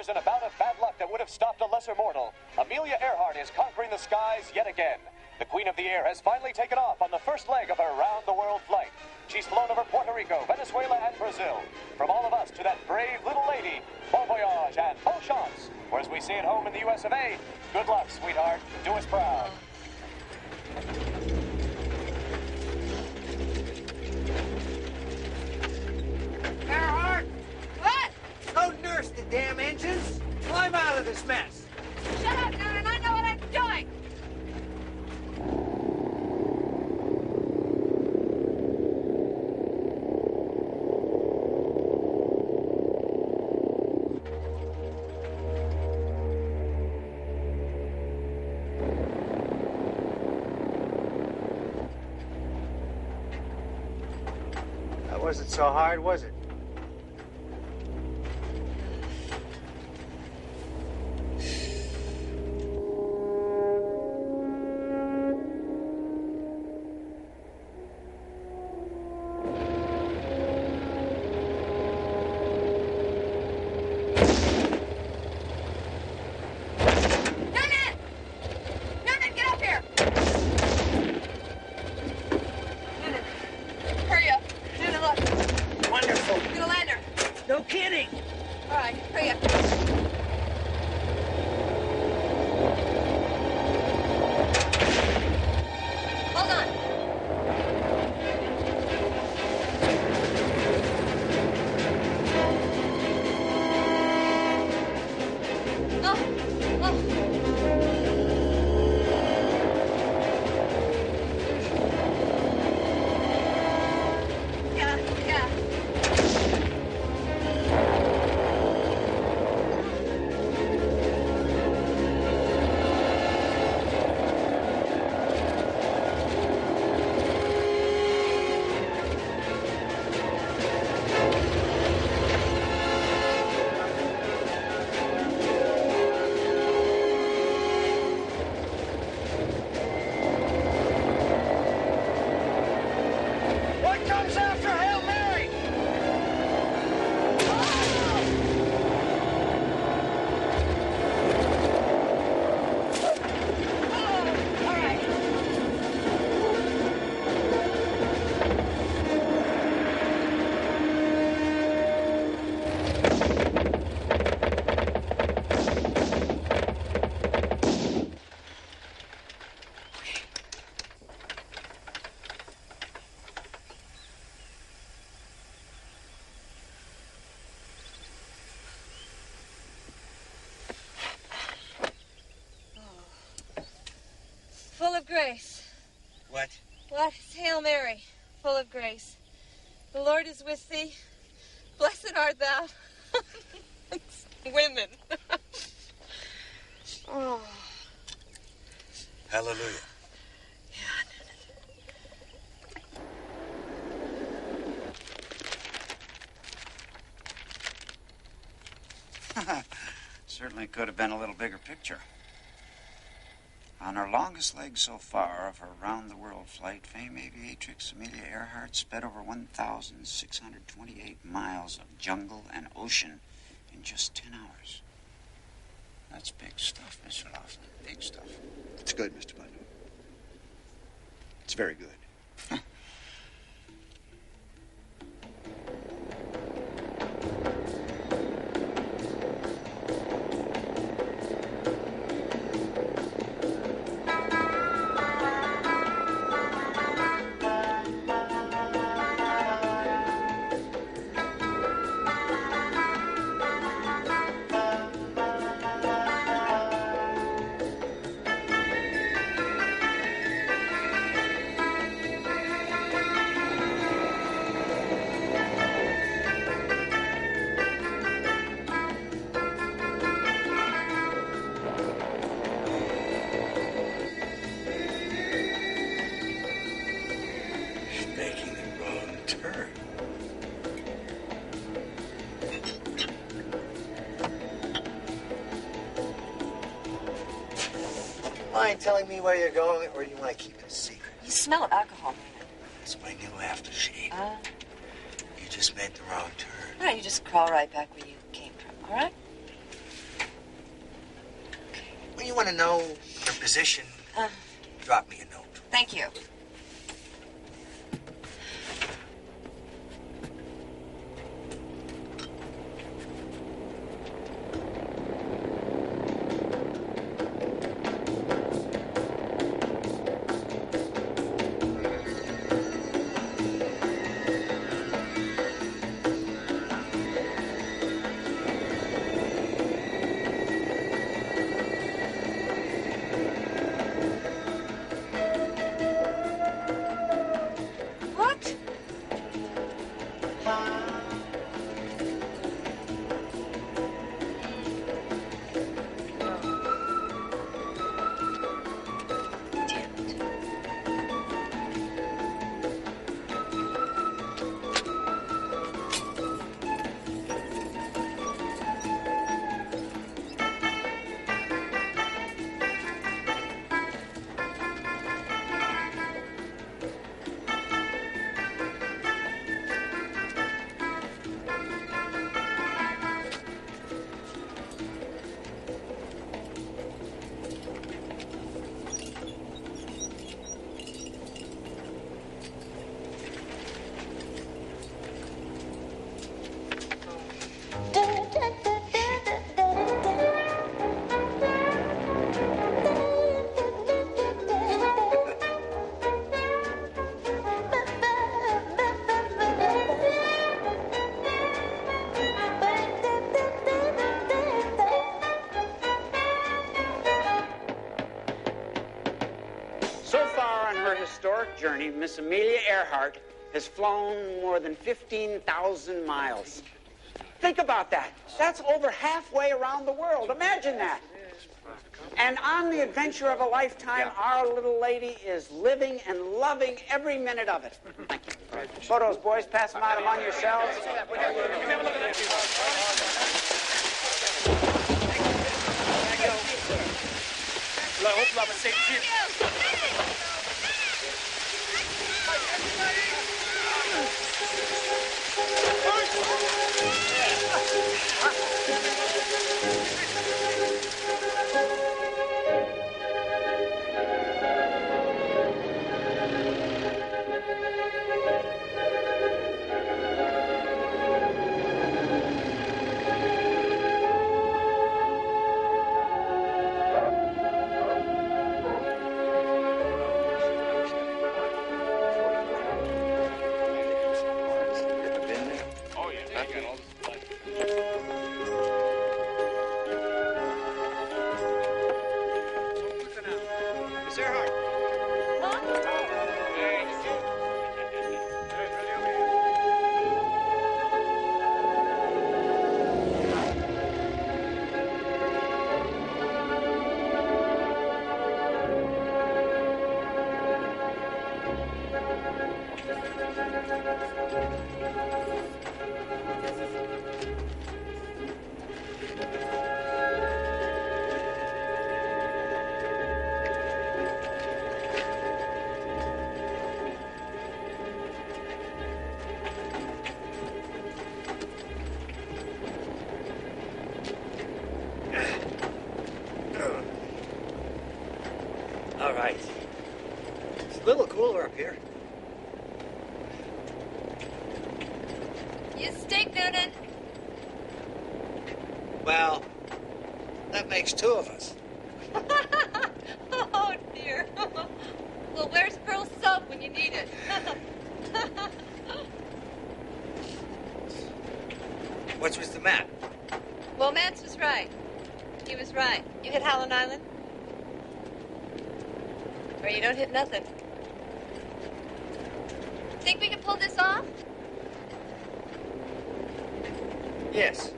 In a bout of bad luck that would have stopped a lesser mortal, Amelia Earhart is conquering the skies yet again. The Queen of the Air has finally taken off on the first leg of her round-the-world flight. She's flown over Puerto Rico, Venezuela, and Brazil. From all of us to that brave little lady, bon voyage and bon chance. Or as we say at home in the US of A, good luck, sweetheart. Do us proud. Earhart! What? Go nurse the damn engines. Climb out of this mess. Shut up, Noonan. I know what I'm doing. That wasn't so hard, was it? Full of grace. What? What? It's Hail Mary, full of grace. The Lord is with thee. Blessed art thou. Women. Oh. Certainly could have been a little bigger picture. On her longest leg so far of her round-the-world flight, famed aviatrix Amelia Earhart sped over 1,628 miles of jungle and ocean in just 10 hours. That's big stuff, Mr. Laughlin. Big stuff. It's good, Mr. Butler. It's very good. Mind telling me where you're going, or do you want to keep it a secret? You smell of alcohol, man. That's my new aftershave. You just made the wrong turn. All right, you just crawl right back where you came from, all right? When you want to know your position, drop me a note. Thank you. Journey, Miss Amelia Earhart has flown more than 15,000 miles. Think about that. That's over halfway around the world. Imagine that. And on the adventure of a lifetime, our little lady is living and loving every minute of it. Thank you. Photos, boys. Pass them out among yourselves. Well, I hope you have a safe trip. right. It's a little cooler up here. You stink, Noonan. Well, that makes two of us. Oh, dear. Well, where's Pearl soap when you need it? What's with the map? Well, Mance was right. He was right. You hit Howland Island? Or you don't hit nothing. Think we can pull this off? Yes,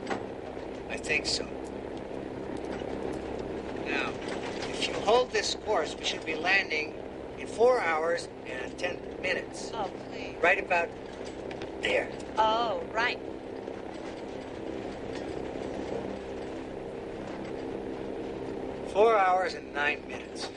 I think so. Now, if you hold this course, we should be landing in 4 hours and 10 minutes. Oh, please. Right about there. Oh, right. Four hours and 9 minutes.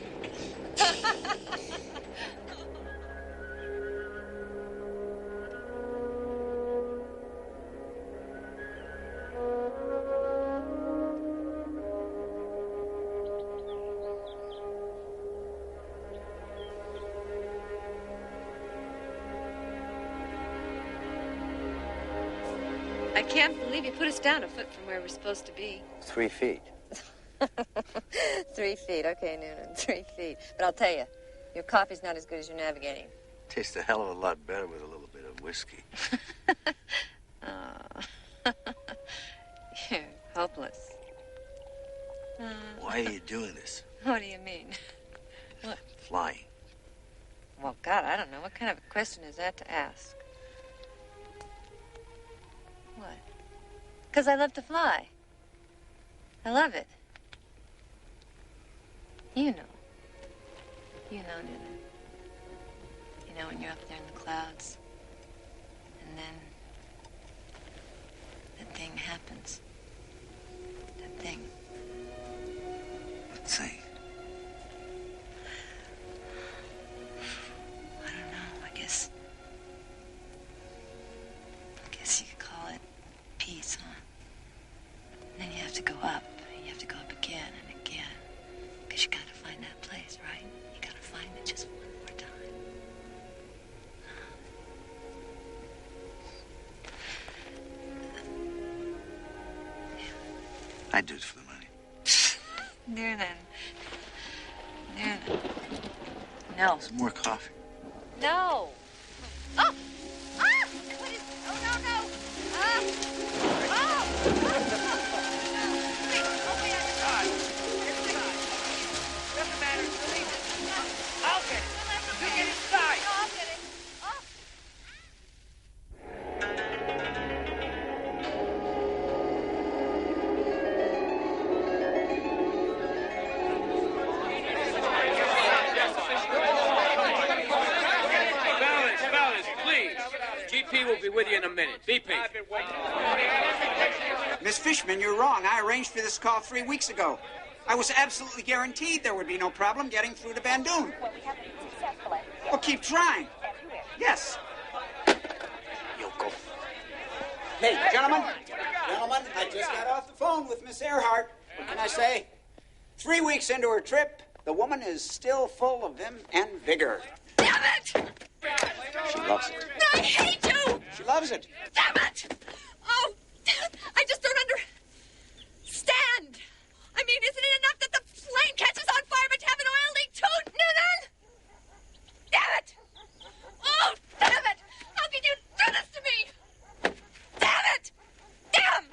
I can't believe you put us down a foot from where we're supposed to be. 3 feet. 3 feet. Okay, Noonan, 3 feet. But I'll tell you, your coffee's not as good as your navigating. Tastes a hell of a lot better with a little bit of whiskey. Oh. You're hopeless. Why are you doing this? What do you mean? What? Flying. Well, God, I don't know. What kind of a question is that to ask? What? Because I love to fly. I love it. You know. You know, Noonan. You know when you're up there in the clouds, and then that thing happens. That thing. What thing? I don't know. I guess you could call it peace, huh? And then you have to go up. You have to go up again and again. Because you gotta find that place, right? You gotta find it just one more time. I do it for the money. Noonan. No. Some more coffee. No. Oh! Ah! What is... Oh, no, no. Ah! Oh! What's the matter? I'll get it. You get inside. No, I'll get it. Oh! Fellas, please. GP will be with you in a minute. Be patient. Miss Fishman, you're wrong. I arranged for this call 3 weeks ago. I was absolutely guaranteed there would be no problem getting through to Bandung. Well, keep trying. Yes. Yoko. Hey, gentlemen, I just got off the phone with Miss Earhart. What can I say? 3 weeks into her trip, the woman is still full of vim and vigor. Damn it! She loves it. I hate you! She loves it. Damn it! Oh, I just don't understand. I mean, isn't it enough that the plane catches on fire, but to have an oil leak too, Noonan? Damn it! Oh, damn it! How can you do this to me? Damn it! Damn!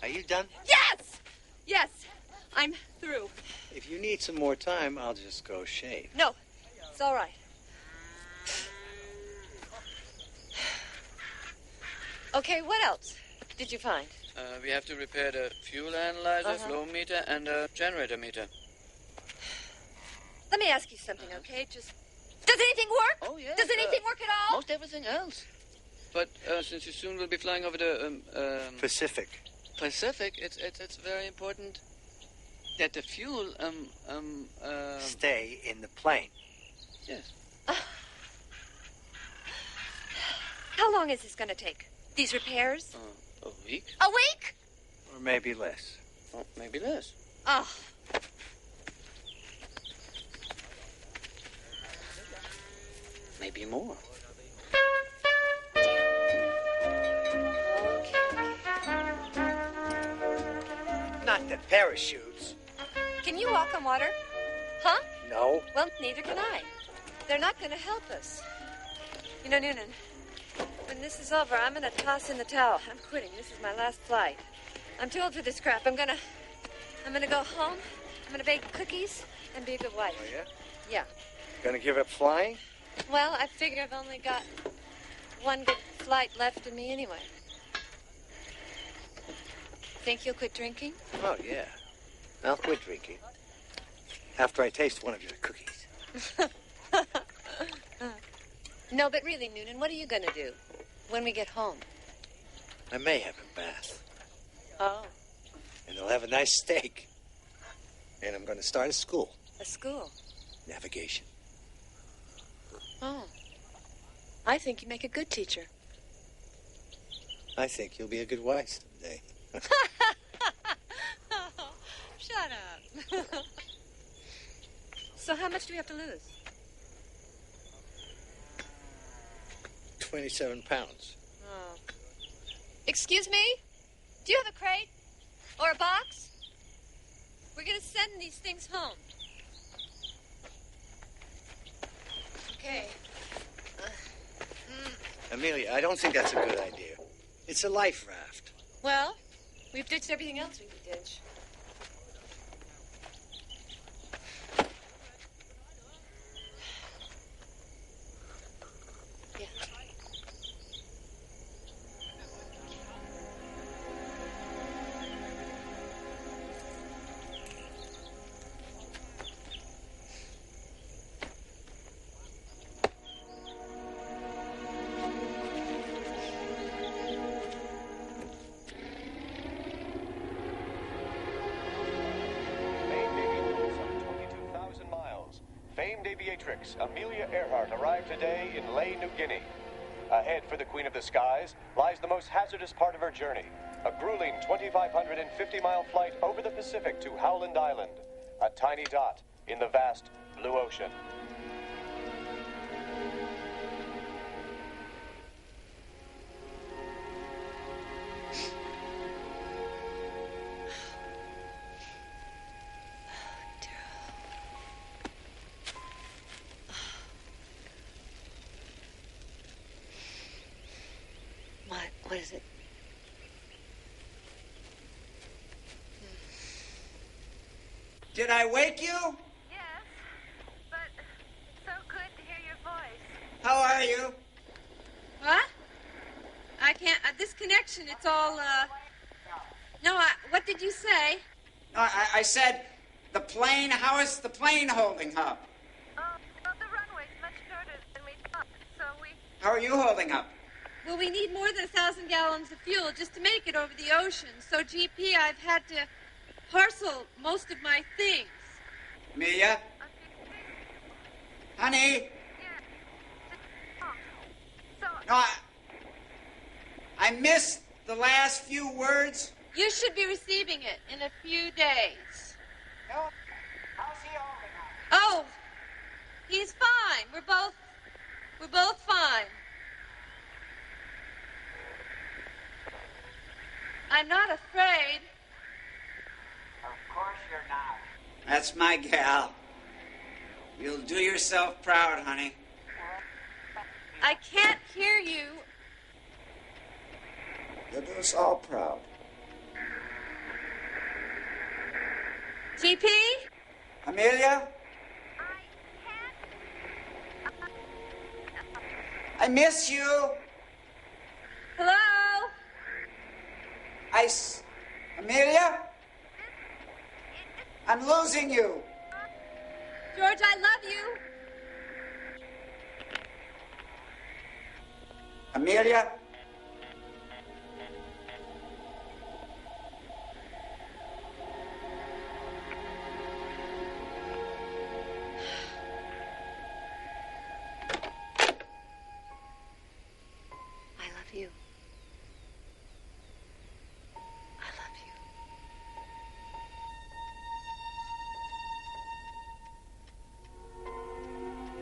Are you done? Yes! Yes, I'm through. If you need some more time, I'll just go shave. No, it's all right. Okay, what else did you find? We have to repair the fuel analyzer, flow meter, and a generator meter. Let me ask you something, okay? Just... Does anything work? Oh, yeah. Does anything work at all? Most everything else. But since you soon will be flying over the Pacific, it's very important that the fuel stay in the plane. Yes. How long is this going to take? These repairs? A week. A week? Or maybe less. Oh, maybe less. Oh. Maybe more. Not the parachutes. Can you walk on water? Huh? No. Well, neither can I. They're not going to help us. You know, Noonan, when this is over, I'm going to toss in the towel. I'm quitting. This is my last flight. I'm too old for this crap. I'm going to go home. I'm going to bake cookies and be a good wife. Oh, yeah? Yeah. Gonna give up flying? Well, I figure I've only got one good flight left in me anyway. Think you'll quit drinking? Oh, yeah. I'll quit drinking. After I taste one of your cookies. No, but really, Noonan, what are you going to do when we get home? I may have a bath. Oh. And they'll have a nice steak. And I'm going to start a school. A school? Navigation. Oh. I think you make a good teacher. I think you'll be a good wife someday. Oh, shut up. So how much do we have to lose? 27 pounds. Oh. Excuse me? Do you have a crate? Or a box? We're going to send these things home. Okay. Amelia, I don't think that's a good idea. It's a life raft. Well, we've ditched everything else we could ditch. Yeah. Amelia Earhart arrived today in Ley, New Guinea. Ahead for the Queen of the Skies lies the most hazardous part of her journey, a grueling 2,550-mile flight over the Pacific to Howland Island, a tiny dot in the vast blue ocean. What is it? Did I wake you? Yes, but it's so good to hear your voice. How are you? What? I can't, this connection, it's all, No, what did you say? No, I said, the plane, how is the plane holding up? Oh, well, the runway's much shorter than we thought, so we... How are you holding up? Well, we need more than 1,000 gallons of fuel just to make it over the ocean. So, GP, I've had to parcel most of my things. Amelia? Honey? No, I missed the last few words. You should be receiving it in a few days. No, how's he holding up? Oh, he's fine. We're both fine. I'm not afraid. Of course you're not. That's my gal. You'll do yourself proud, honey. I can't hear you. You'll do us all proud. GP? Amelia? I miss you. Hello? Amelia? I'm losing you. George, I love you. Amelia? I love you.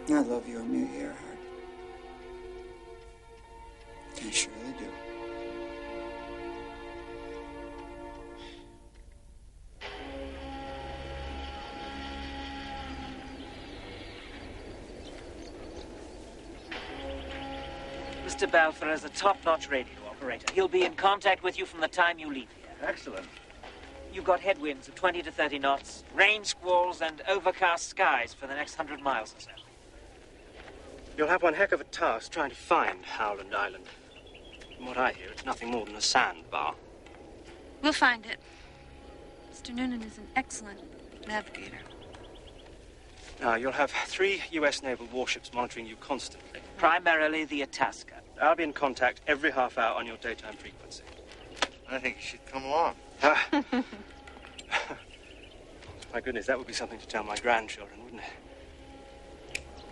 I love you, Amelia Earhart. Mr. Balfour is a top-notch radio operator. He'll be in contact with you from the time you leave here. Excellent. You've got headwinds of 20 to 30 knots, rain squalls, and overcast skies for the next 100 miles or so. You'll have one heck of a task trying to find Howland Island. From what I hear, it's nothing more than a sandbar. We'll find it. Mr. Noonan is an excellent navigator. You'll have 3 U.S. naval warships monitoring you constantly. Primarily the Itasca. I'll be in contact every half hour on your daytime frequency. I think you should come along. My goodness, that would be something to tell my grandchildren, wouldn't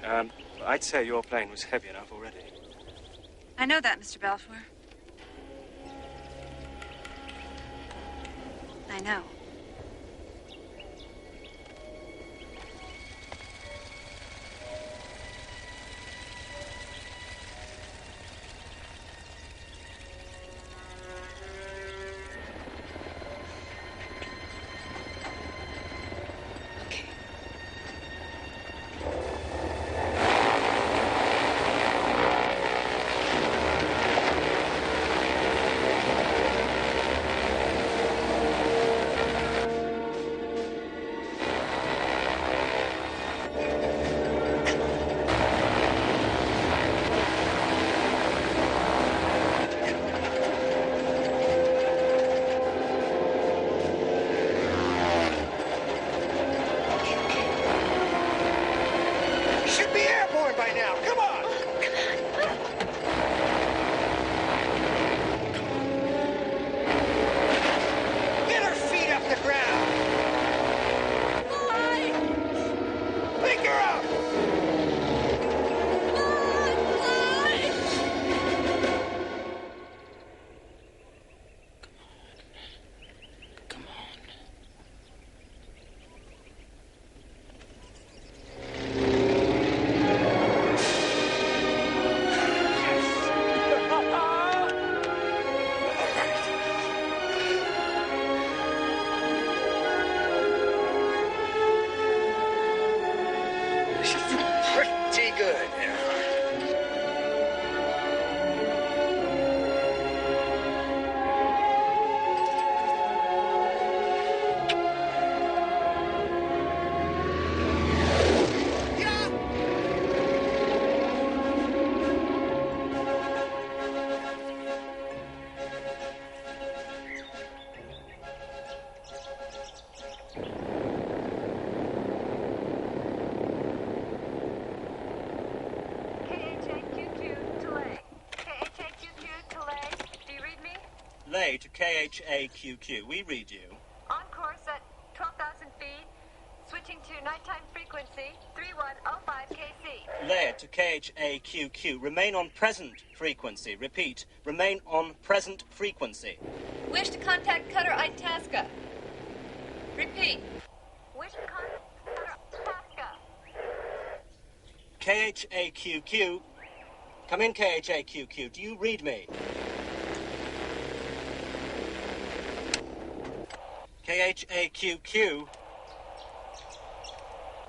it? I'd say your plane was heavy enough already. I know that, Mr. Balfour. I know. Lay to KHAQQ. We read you. On course at 12,000 feet. Switching to nighttime frequency 3105 KC. Lay to KHAQQ. Remain on present frequency. Repeat. Remain on present frequency. Wish to contact Cutter Itasca. Repeat. Wish to contact Itasca. KHAQQ. Come in, KHAQQ. Do you read me? KHAQQ.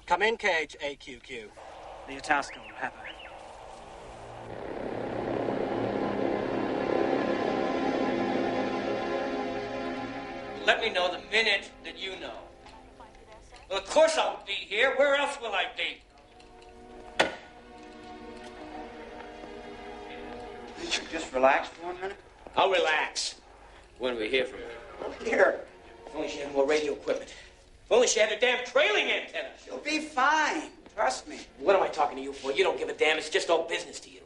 Come in, KHAQQ. The Itasca will have her. Let me know the minute that you know. Well, of course I'll be here. Where else will I be? You should just relax for 1 minute. I'll relax when we hear from her. Look here. If only she had more radio equipment. If only she had a damn trailing antenna. She'll be fine. Trust me. What am I talking to you for? You don't give a damn. It's just all business to you.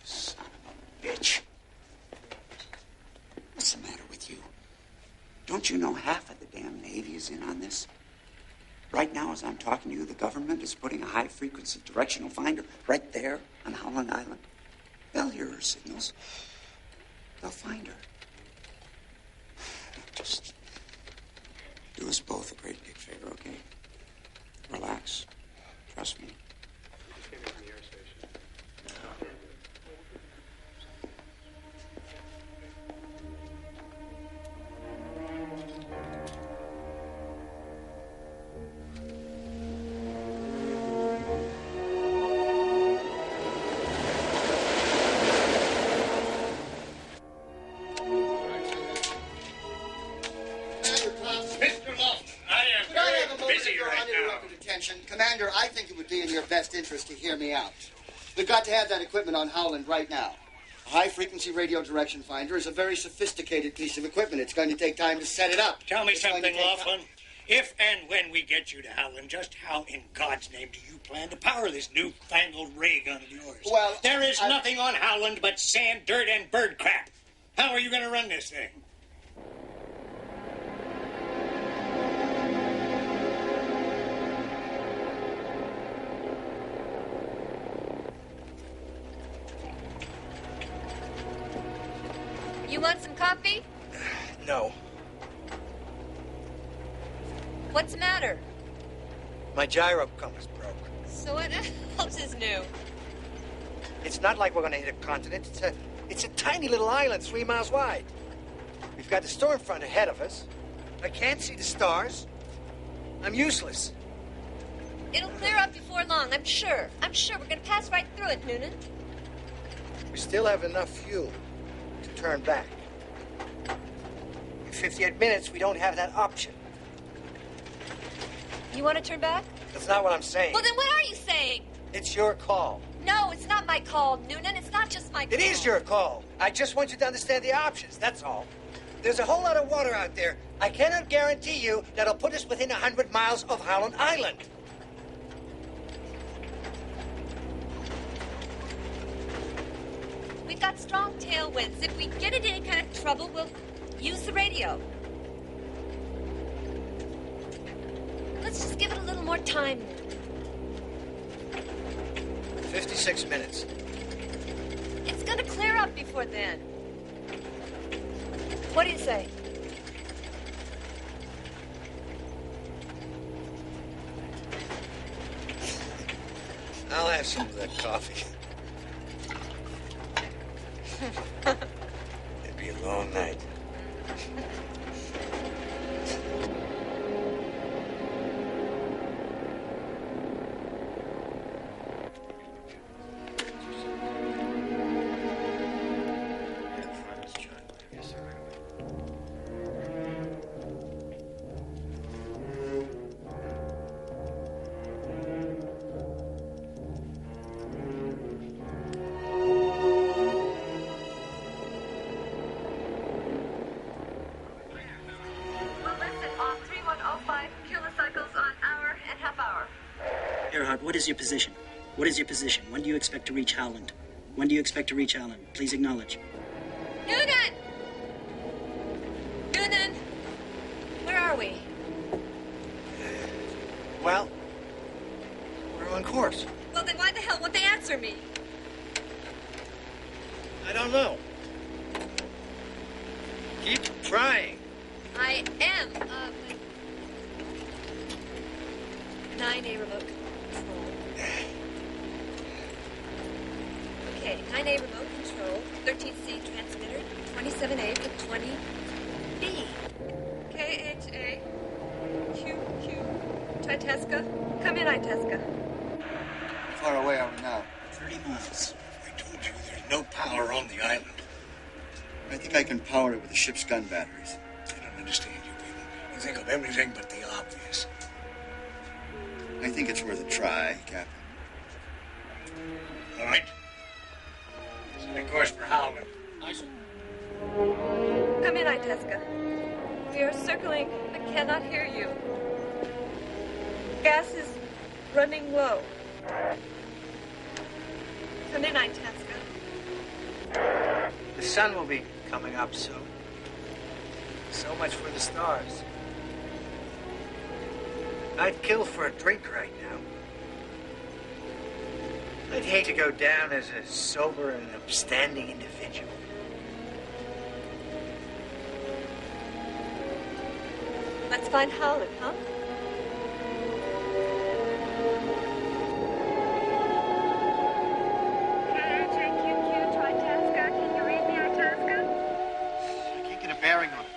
Son of a bitch. What's the matter with you? Don't you know half of the damn Navy is in on this? Right now, as I'm talking to you, the government is putting a high-frequency directional finder right there on Howland Island. They'll hear her signals. They'll find her. Just do us both a great big favor, okay? Relax. Trust me. attention. Commander, I think it would be in your best interest to hear me out. We've got to have that equipment on Howland right now. A high-frequency radio direction finder is a very sophisticated piece of equipment. It's going to take time to set it up. Tell me something, Laughlin. If and when we get you to Howland, just how in God's name do you plan to power this newfangled ray gun of yours? Well, there is nothing on Howland but sand, dirt, and bird crap. How are you going to run this thing? You want some coffee? No. What's the matter? My gyro compass broke. So what else is new? It's not like we're going to hit a continent. It's a tiny little island 3 miles wide. We've got the storm front ahead of us. I can't see the stars. I'm useless. It'll clear up before long, I'm sure. I'm sure we're going to pass right through it, Noonan. We still have enough fuel to turn back. In 58 minutes, we don't have that option. You want to turn back? That's not what I'm saying. Well, then what are you saying? It's your call. No, it's not my call, Noonan. It's not just my call. It is your call. I just want you to understand the options, that's all. There's a whole lot of water out there. I cannot guarantee you that'll put us within 100 miles of Howland Island. We've got strong tailwinds. If we get into any kind of trouble, we'll use the radio. Let's just give it a little more time. 56 minutes. It's going to clear up before then. What do you say? I'll have some of that coffee. It'd be a long night. Earhart, what is your position? What is your position? When do you expect to reach Howland? When do you expect to reach Howland? Please acknowledge. Noonan! Noonan! Where are we? Well, we're on course. Well, then why the hell won't they answer me? I don't know. Keep trying. I am, 9A remote control. Okay, 9A remote control, 13C transmitter, 27A for 20B. KHA, QQ, Itasca. Come in, Itasca. How far away are we now? 30 miles. I told you there's no power on the island. I think I can power it with the ship's gun batteries. I don't understand you people. You think of everything but the obvious. I think it's worth a try, Captain. All right. Set a course for Howland. Come in, Itasca. We are circling, but cannot hear you. Gas is running low. Come in, Itasca. The sun will be coming up soon. So much for the stars. I'd kill for a drink right now. I'd hate to go down as a sober and upstanding individual. Let's find Howland, huh? KHAQQ to Itasca. Can you read me, Itasca? I can't get a bearing on it.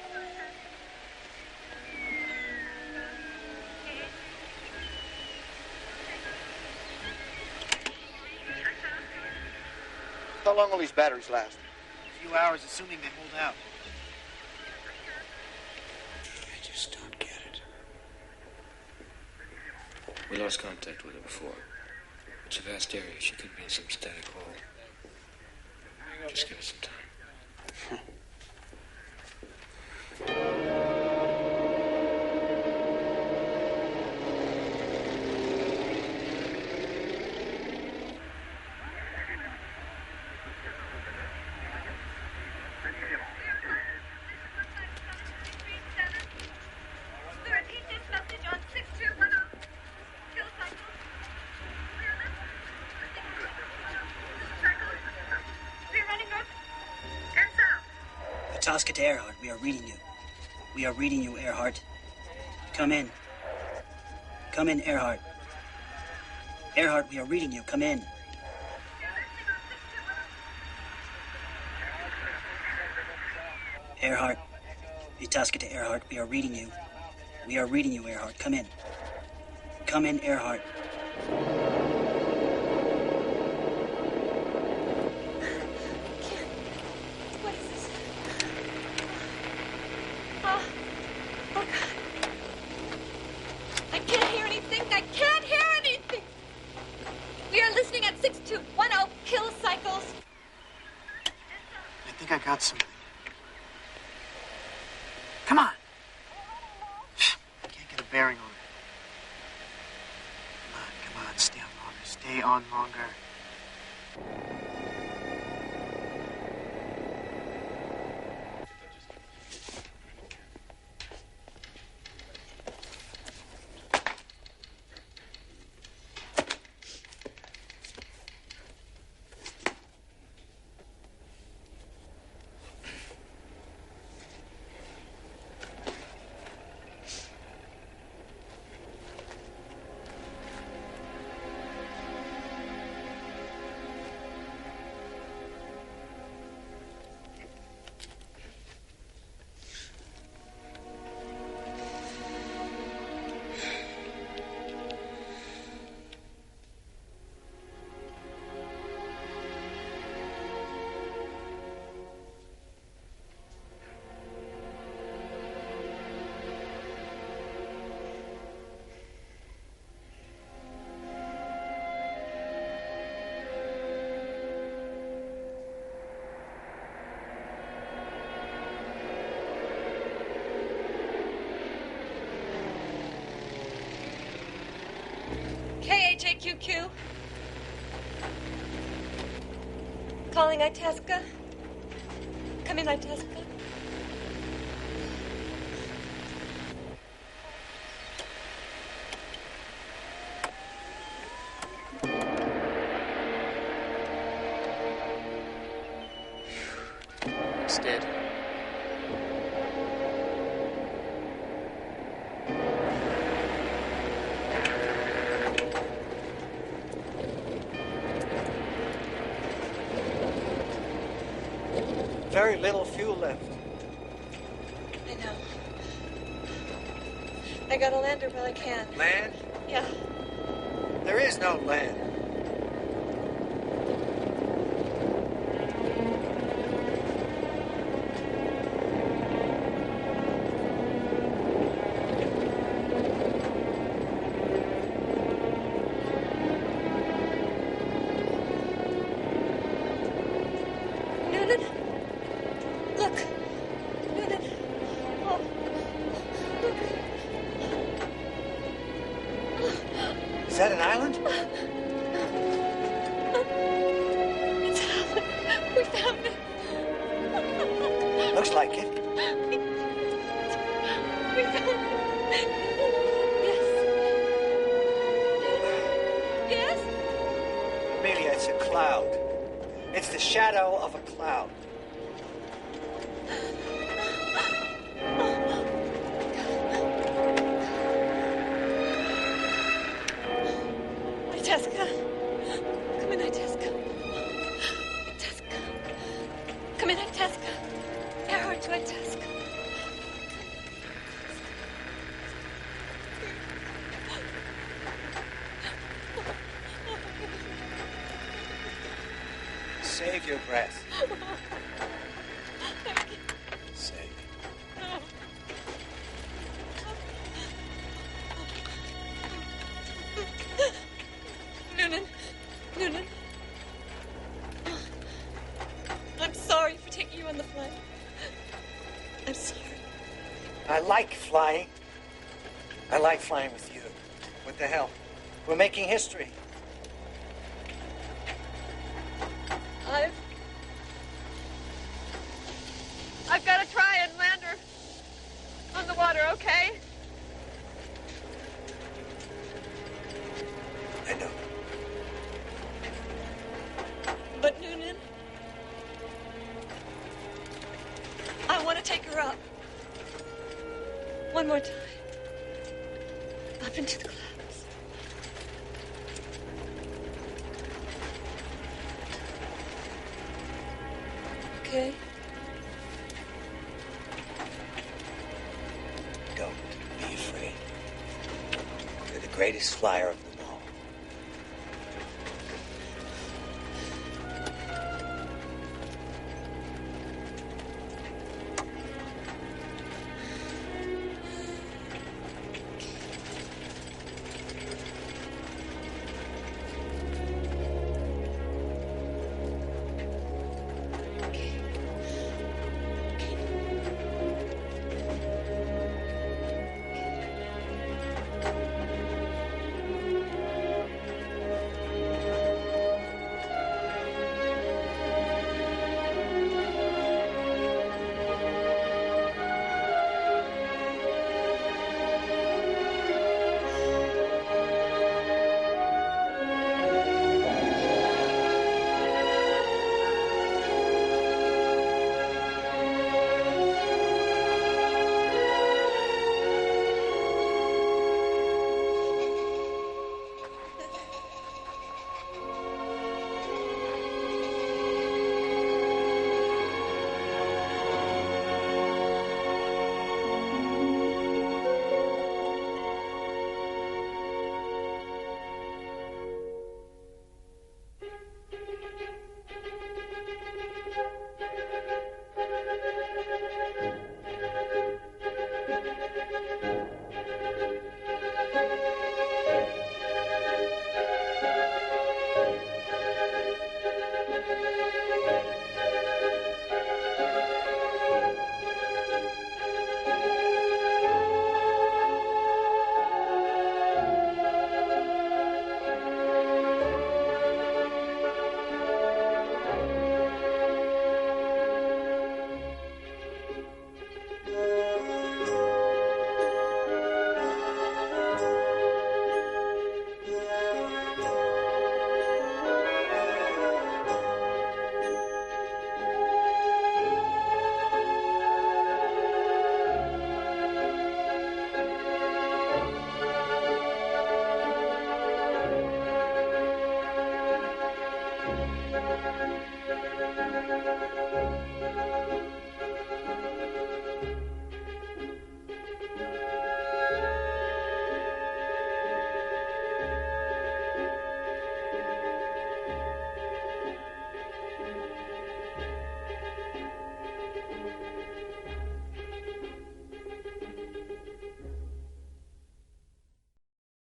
How long will these batteries last? A few hours, assuming they hold out. I just don't get it. We lost contact with her before. It's a vast area. She could be in some static hole. Just give us some time. Tosca to Earhart, we are reading you. We are reading you, Earhart. Come in. Come in, Earhart. Earhart, we are reading you. Come in. Earhart. Tosca to Earhart, we are reading you. We are reading you, Earhart. Come in. Come in, Earhart. Got something. Come on. I can't get a bearing on it. Come on, stay on longer. Stay on longer. KHAQQ. Calling Itasca. Come in, Itasca. It's dead. Very little fuel left. I know. I gotta land her while I can. Land? Yeah. There is no land. Is that an island? It's an island. We found it. Looks like it. We found it. Yes. Yes? Amelia, it's a cloud. It's the shadow of a cloud. Itasca. Come in, Itasca. Itasca. Come in, Itasca. Earhart to Itasca. Save your breath. Save it. Flying? I like flying with you. What the hell? We're making history. I've got to try and land her on the water, okay? I know. But Noonan, I want to take her up. One more time. Up into the clouds. Okay? Don't be afraid. You're the greatest flyer of them